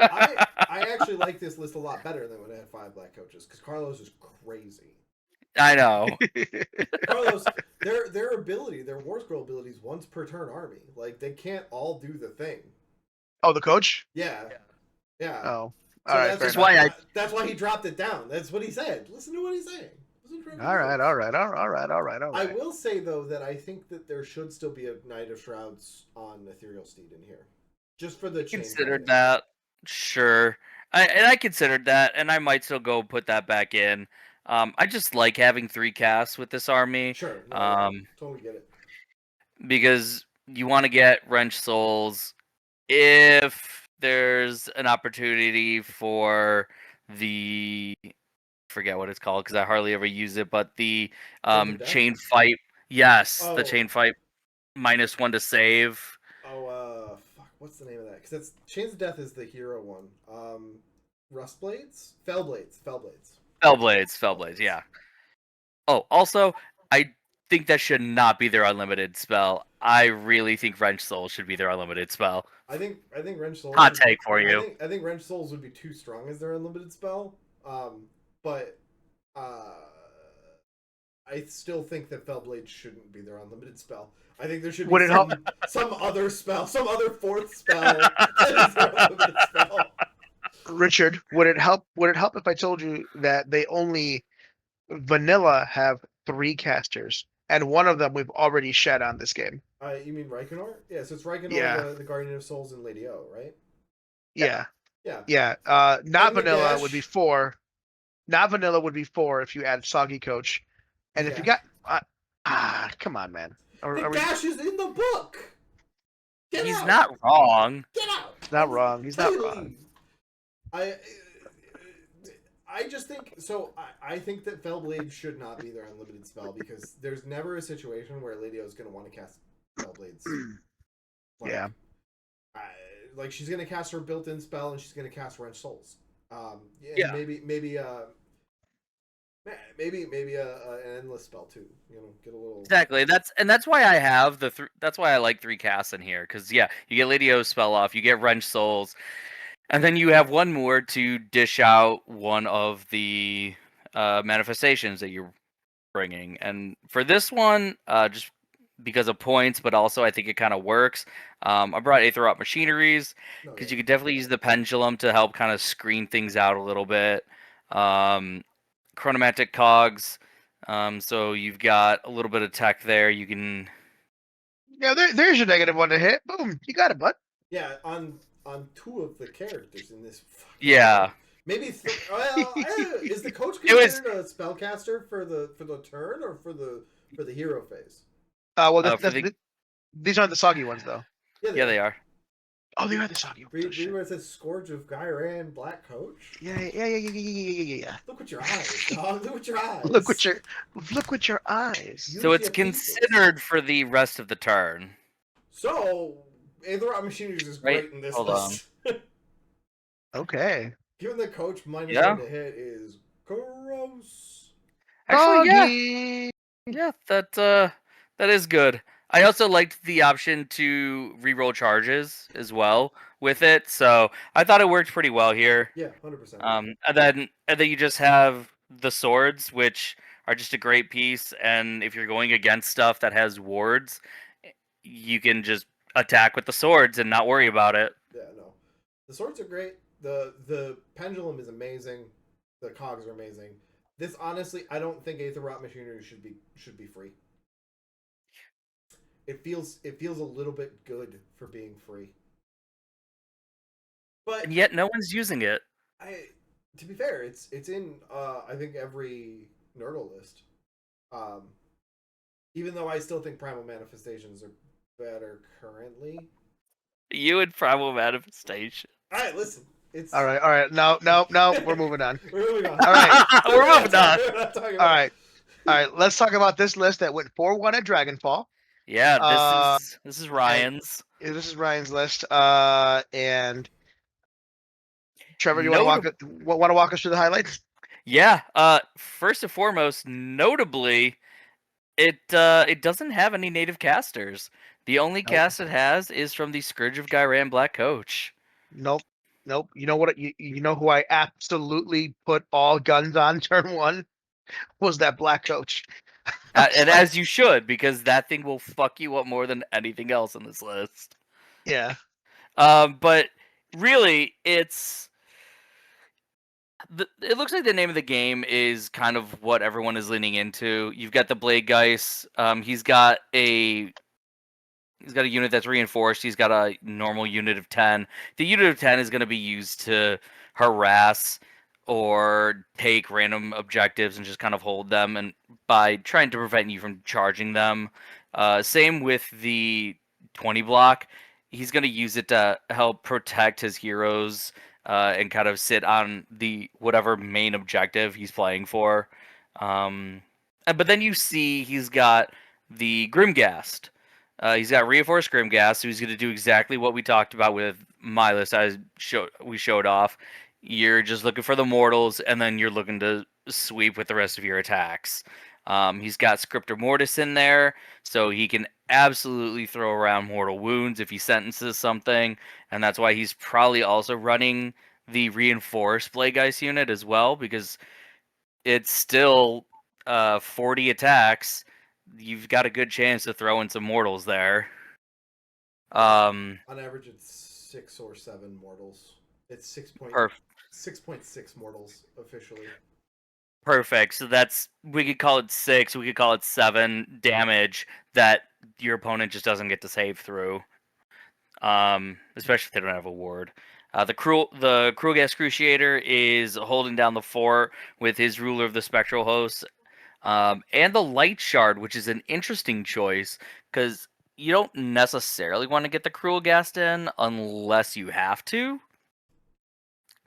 I actually like this list a lot better than when it had 5 black coaches because Carlos is crazy. I know. Carlos, their ability, their War Scroll abilities, once per turn army. Like they can't all do the thing. Oh, the coach? Yeah. Oh, So all right. that's why that's why he dropped it down. That's what he said. Listen to what he's saying. All right. I will say though that I think that there should still be a Knight of Shrouds on Ethereal Steed in here, just for the chain. Considered that. Sure. I considered that, and I might still go put that back in. I just like having 3 casts with this army. Sure. No, totally get it. Because you want to get Wrench Souls if there's an opportunity for the forget what it's called because I hardly ever use it, but the chain fight. Yes, the chain fight -1 to save. Oh, fuck. What's the name of that? Because that's Chains of Death is the hero one. Rust Blades, Fellblades. Yeah. Oh, also, I think that should not be their unlimited spell. I really think Wrench Soul should be their unlimited spell. I think Wrench Souls. Hot take for you. I think Wrench Souls would be too strong as their unlimited spell. But I still think that Fellblade shouldn't be their unlimited spell. I think there should be some other spell, some other 4th spell that is their unlimited spell. Richard, would it help if I told you that they only vanilla have 3 casters, and one of them we've already shed on this game? You mean Reikenor? Yeah, so it's Reikenor, Yeah. the Guardian of Souls, and Lady O, right? Yeah. Yeah. Not vanilla would be 4. Not vanilla would be 4 if you add Soggy Coach. And if you got come on, man. The Gash is in the book. He's not wrong. Get out. He's not wrong. He's not wrong. I just think so. I think that Fellblade should not be their unlimited spell because there's never a situation where Lady O is going to want to cast Fellblades. Yeah. Like she's going to cast her built-in spell and she's going to cast Wrench Souls. Yeah. Maybe an endless spell too. Get a little Exactly. That's why I have that's why I like 3 casts in here because you get Lady O's spell off, you get Wrench Souls, and then you have one more to dish out one of the manifestations that you're bringing. And for this one, just because of points, but also I think it kind of works. I brought Aetherop Machineries because you could definitely use the Pendulum to help kind of screen things out a little bit. Chronomantic Cogs, so you've got a little bit of tech there. You can. Yeah, there's your -1 to hit. Boom, you got it, bud. Yeah, on 2 of the characters in this. Yeah. Maybe is the coach considered a spellcaster for the turn or for the hero phase? Well, these aren't the soggy ones though. Yeah, they are. Oh, they are the soggy ones. Read where it says Scourge of Gyran, Black Coach. Yeah. Look with your eyes, dog. Look with your eyes. Look with your eyes. So it's considered for the rest of the turn. So Aetherop Machineries is great in this list. Okay. Giving the coach -1 to hit is gross. Actually, yeah, that is good. I also liked the option to reroll charges as well with it, so I thought it worked pretty well here. Yeah, 100%. And then you just have the swords, which are just a great piece. And if you're going against stuff that has wards, you can just attack with the swords and not worry about it. Yeah, no, the swords are great. The pendulum is amazing. The cogs are amazing. This honestly, I don't think Aetherop Machinery should be free. It feels a little bit good for being free. But and yet no one's using it. To be fair, it's in I think every Nurgle list. Even though I still think Primal Manifestations are better currently. You and Primal Manifestation. All right, listen. It's All right. No, we're moving on. We're moving on. All right. We're moving on. We're not talking All about right. All right. Let's talk about this list that went 4-1 at Dragonfall. Yeah, Uh, this is and Ryan's. this is Ryan's list. And Trevor, you want Notable. to walk us through the highlights? Yeah. First and foremost, notably, it doesn't have any native casters. The only Nope. cast it has is from the Scourge of Gyran Black Coach. Nope. You know what? You know who I absolutely put all guns on turn 1 was that Black Coach. And as you should, because that thing will fuck you up more than anything else on this list. Yeah. But really, it looks like the name of the game is kind of what everyone is leaning into. You've got the Blade Geist. He's got a unit that's reinforced. He's got a normal unit of 10. The unit of 10 is going to be used to harass or take random objectives and just kind of hold them, and by trying to prevent you from charging them. Same with the 20 block. He's going to use it to help protect his heroes and kind of sit on the whatever main objective he's playing for. But then you see he's got the Grimghast. He's got reinforced Grimghast, so he's going to do exactly what we talked about with my list. We showed off. You're just looking for the mortals, and then you're looking to sweep with the rest of your attacks. He's got Scriptor Mortis in there, so he can absolutely throw around mortal wounds if he sentences something, and that's why he's probably also running the reinforced Blade Geist unit as well, because it's still 40 attacks. You've got a good chance to throw in some mortals there. on average, it's 6 or 7 mortals. It's 6.6 mortals officially. Perfect. So we could call it 6. We could call it 7 damage that your opponent just doesn't get to save through. Especially if they don't have a ward. The Krulgas Cruciator is holding down the fort with his Ruler of the Spectral Hosts. And the Light Shard, which is an interesting choice, because you don't necessarily want to get the Krulgast in unless you have to.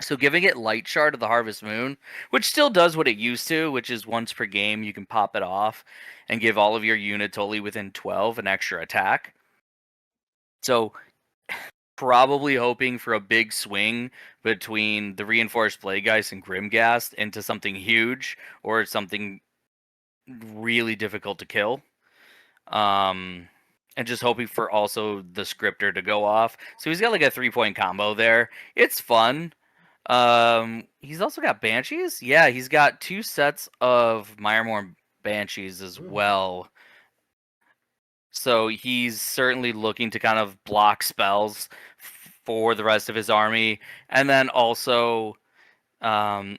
So giving it Light Shard of the Harvest Moon, which still does what it used to, which is once per game you can pop it off and give all of your units totally within 12 an extra attack. So probably hoping for a big swing between the Reinforced Blade Geist and Grimghast into something huge or something really difficult to kill. And just hoping for also the Scriptor to go off. So he's got like a 3-point combo there. It's fun. He's also got Banshees. Yeah, he's got 2 sets of Miremore Banshees as well. So he's certainly looking to kind of block spells for the rest of his army, and then also, I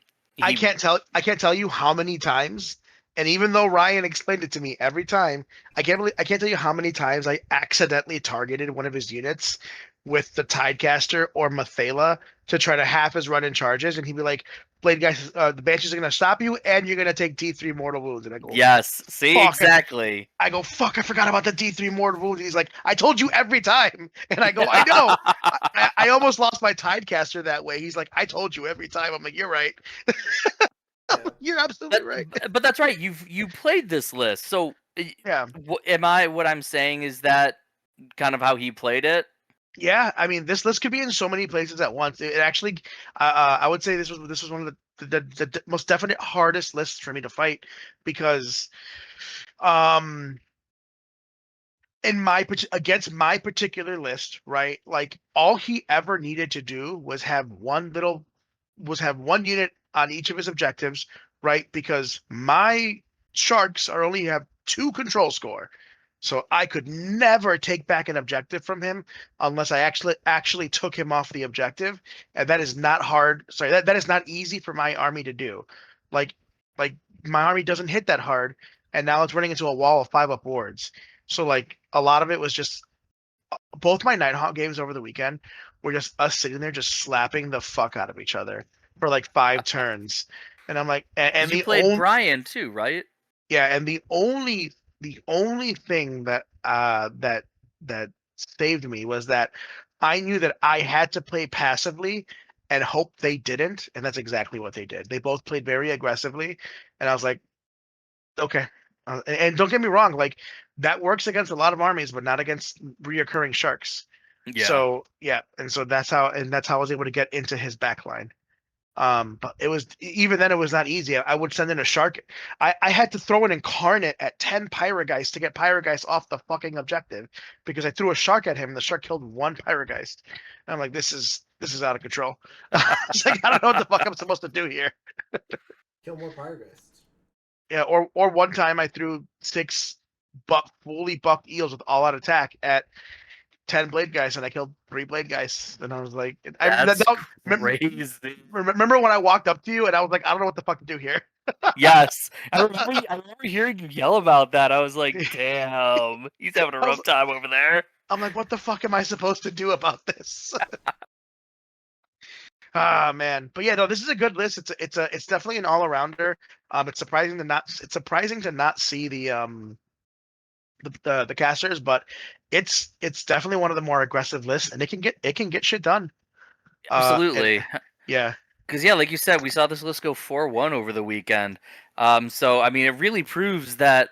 can't tell you how many times, and even though Ryan explained it to me every time, I can't tell you how many times I accidentally targeted one of his units with the Tidecaster or Mathala to try to half his run in charges, and he'd be like, "Blade guys, the Banshees are gonna stop you, and you're gonna take D3 mortal wounds." And I go, yes, see, fuck. exactly. I go, fuck, I forgot about the D3 mortal wounds. He's like, I told you every time. And I go, I know. I almost lost my Tidecaster that way. He's like, I told you every time. I'm like, you're right. Yeah. You're absolutely right. But that's right. You played this list, so Yeah. What I'm saying is that kind of how he played it. Yeah, I mean, this list could be in so many places at once. It actually, I would say this was one of the most definite hardest lists for me to fight because, against my particular list, right? Like all he ever needed to do was have one unit on each of his objectives, right? Because my sharks are only have 2 control score. So I could never take back an objective from him unless I actually took him off the objective. And that is not hard. Sorry, that is not easy for my army to do. Like my army doesn't hit that hard, and now it's running into a wall of 5-up wards. So like a lot of it was just both my Nighthaunt games over the weekend were just us sitting there just slapping the fuck out of each other for like 5 turns. And I'm like, and you the played only Brian too, right? yeah, and the only thing that that saved me was that I knew that I had to play passively and hope they didn't, and that's exactly what they did. They both played very aggressively, and I was like, okay. And don't get me wrong, like that works against a lot of armies, but not against reoccurring sharks. Yeah. So yeah, and so that's how I was able to get into his backline. But it was even then it was not easy. I would send in a shark. I had to throw an incarnate at 10 Pyrogeist to get Pyrogeist off the fucking objective because I threw a shark at him and the shark killed one Pyrogeist. And I'm like, this is out of control. It's like I don't know what the fuck I'm supposed to do here. Kill more Pyrogeists. Yeah, or one time I threw 6 fully buffed eels with all out attack at 10 blade guys and I killed 3 blade guys. And I was like, That's remember, crazy. remember when I walked up to you and I was like, I don't know what the fuck to do here. Yes, I remember hearing you yell about that. I was like, "Damn, he's having a I was, rough time over there." I'm like, what the fuck am I supposed to do about this? Ah man, but yeah, no, this is a good list. It's definitely an all arounder. It's surprising to not see the casters, but it's definitely one of the more aggressive lists, and it can get shit done. And Absolutely. yeah, Because yeah, like you said, we saw this list go 4-1 over the weekend. So I mean, it really proves that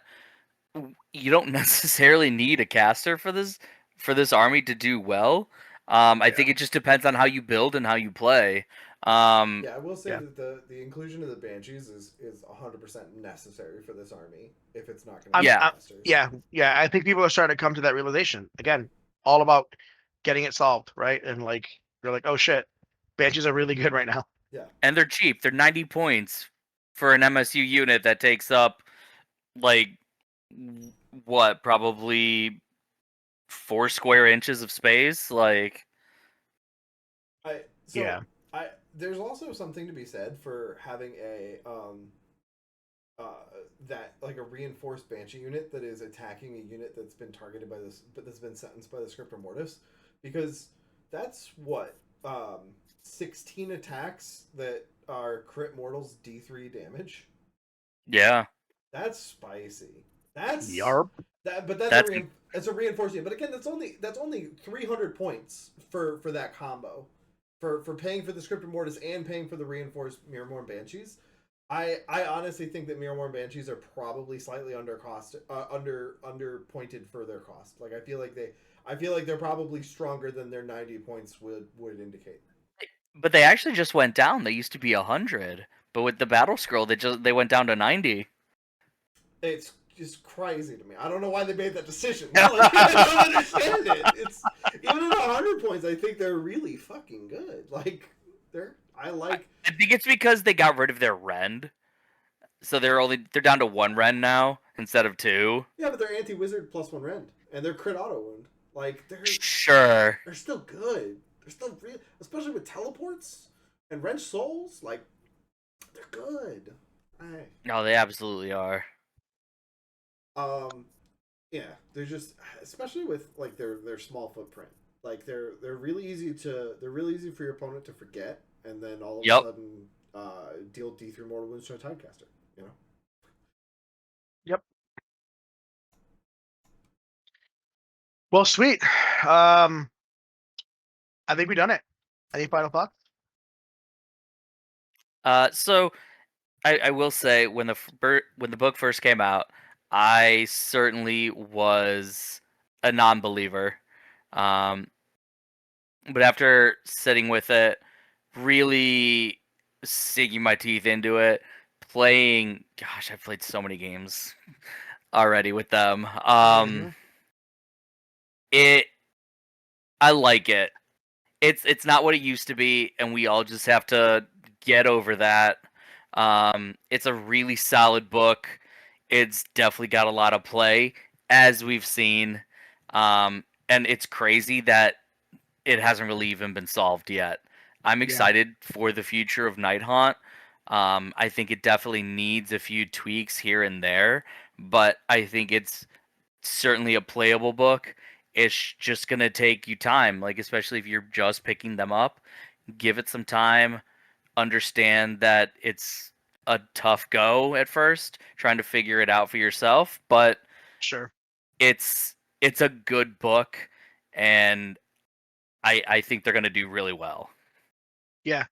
you don't necessarily need a caster for this army to do well. I yeah, think it just depends on how you build and how you play. Um, Yeah, I will say yeah. that the inclusion of the Banshees is 100% necessary for this army if it's not going to I'm, be yeah, I'm casters. yeah. I think people are starting to come to that realization again. All about getting it solved, right? And like you're like, oh shit, Banshees are really good right now. Yeah. and they're cheap. They're 90 points for an MSU unit that takes up like what, probably 4 square inches of space. Like, I so Yeah, I there's also something to be said for having a uh that like a reinforced banshee unit that is attacking a unit that's been targeted by this but that's been sentenced by the scriptor mortis, because that's what 16 attacks that are crit mortals D3 damage. yeah, That's spicy. That's yarp. that, but that's that's a reinforcement. But again, that's only 300 points for that combo, for paying for the scripted mortis and paying for the reinforced Miramorn Banshees. I honestly think that Miramorn Banshees are probably slightly under cost, under pointed for their cost. Like I feel like they're probably stronger than their 90 points would indicate. but they actually just went down. They used to be 100, but with the battle scroll, they went down to 90. It's just crazy to me. I don't know why they made that decision. Like, I don't understand it. It's even at 100 points, I think they're really fucking good. Like I like. I think it's because they got rid of their rend, so they're down to 1 rend now instead of 2. Yeah, but they're anti-wizard +1 rend, and they're crit auto wound. Like Sure. they're still good. They're still real, especially with teleports and wrench souls. Like they're good. I No, they absolutely are. um yeah, they're just, especially with like their small footprint. Like they're really easy for your opponent to forget, and then all of a Yep. sudden deal D3 mortal wounds to a tidecaster. You know. Yep. Well, sweet. Um, I think we done it. Any final thoughts? So I will say when the book first came out, I certainly was a non-believer. Um, but after sitting with it, really sinking my teeth into it, playing, gosh, I've played so many games already with them. Mm-hmm. It I like it. It's not what it used to be, and we all just have to get over that. It's a really solid book. It's definitely got a lot of play, as we've seen. And it's crazy that it hasn't really even been solved yet. I'm Yeah, excited for the future of Nighthaunt. I think it definitely needs a few tweaks here and there, but I think it's certainly a playable book. It's just gonna take you time, like especially if you're just picking them up. Give it some time. Understand that it's a tough go at first, trying to figure it out for yourself, but sure. it's a good book, and I think they're going to do really well. Yeah.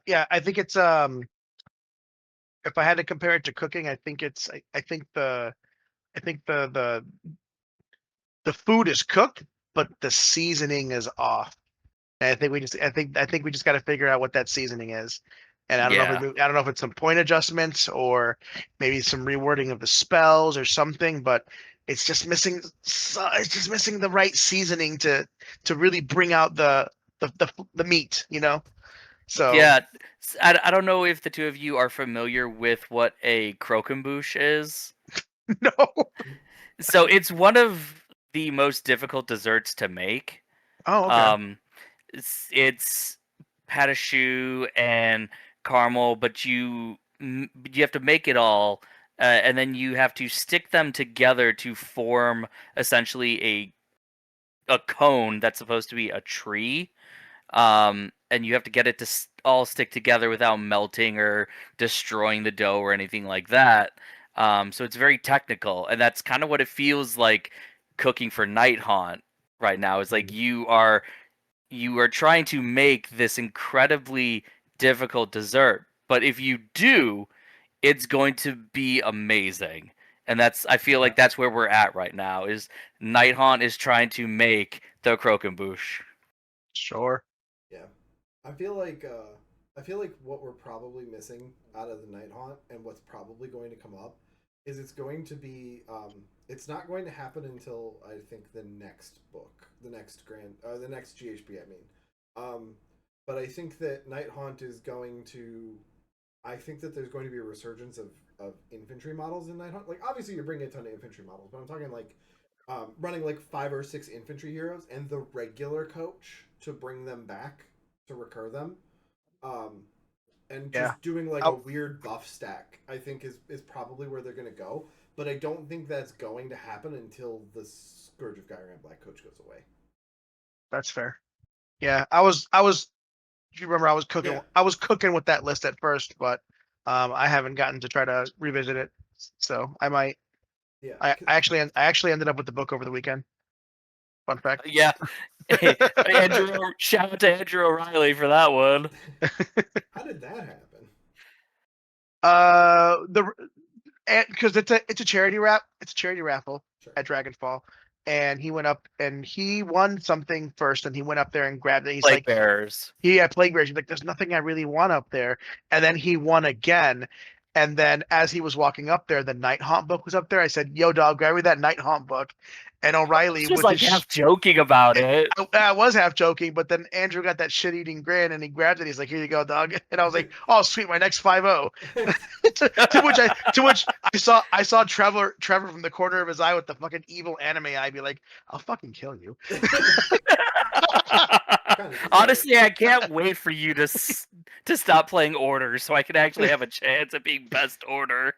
Yeah, I think it's if I had to compare it to cooking, I think it's I think the food is cooked, but the seasoning is off. And I think we just got to figure out what that seasoning is. And I don't know if Yeah. I don't know if it's some point adjustments or maybe some rewording of the spells or something, but it's just missing it's just missing the right seasoning to really bring out the meat, you know? So Yeah. I don't know if the two of you are familiar with what a croquembouche is. no. So it's one of the most difficult desserts to make. Oh, okay. Um, it's pâte à choux and caramel, but you have to make it all, and then you have to stick them together to form essentially a cone that's supposed to be a tree. And you have to get it to all stick together without melting or destroying the dough or anything like that. So it's very technical, and that's kind of what it feels like cooking for Nighthaunt right now. Is like you are trying to make this incredibly difficult dessert, but if you do, it's going to be amazing. And I feel like that's where we're at right now. Is Nighthaunt is trying to make the croquembouche. Sure. Yeah, I feel like what we're probably missing out of the Night Haunt and what's probably going to come up is it's going to be it's not going to happen until I think the next book, the next GHB. I mean, but I think that Night Haunt is going to. I think that there's going to be a resurgence of infantry models in Night Haunt. Like obviously you're bringing a ton of infantry models, but I'm talking like running like 5 or 6 infantry heroes and the regular coach to bring them back to recur them, um, and Yeah. just doing like a Oh, weird buff stack. I think is probably where they're gonna go, but I don't think that's going to happen until the Scourge of Gyran Black Coach goes away. that's fair. Yeah, I was you remember Yeah, I was cooking with that list at first, but I haven't gotten to try to revisit it. So I might yeah, I actually ended up with the book over the weekend. Fun fact. Yeah, Andrew. Shout out to Andrew O'Reilly for that one. How did that happen? The because it's a charity it's a charity raffle Sure. at Dragonfall, and he went up and he won something first, and he went up there and grabbed it. He's Plague like, bearers. he had Plague Bears. He's like, there's nothing I really want up there. And then he won again. And then as he was walking up there, the Night Haunt book was up there. I said, "Yo, dog, grab me that Night Haunt book." And O'Reilly It's just with like half joking about it. I was half joking, but then Andrew got that shit-eating grin and he grabbed it. He's like, "Here you go, dog." And I was like, "Oh, sweet, my next 5-0." To which I saw Trevor from the corner of his eye with the fucking evil anime eye be like, "I'll fucking kill you." Honestly, I can't wait for you to stop playing Order so I can actually have a chance at being best Order.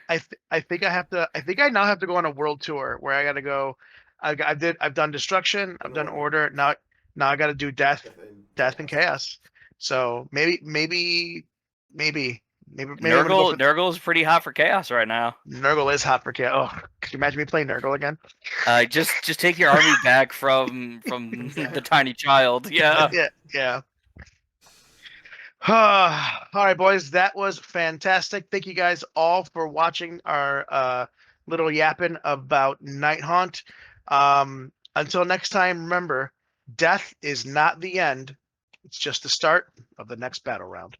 I think I think I now have to go on a world tour where I got to go. I've done destruction. I've done order. Now I got to do death and chaos. So maybe I'm gonna go for Nurgle is pretty hot for chaos right now. Nurgle is hot for chaos. Oh, could you imagine me playing Nurgle again? Just take your army back from the tiny child. Yeah. Yeah, yeah. All right, boys, that was fantastic. Thank you guys all for watching our little yapping about Nighthaunt. Until next time, remember, death is not the end. It's just the start of the next battle round.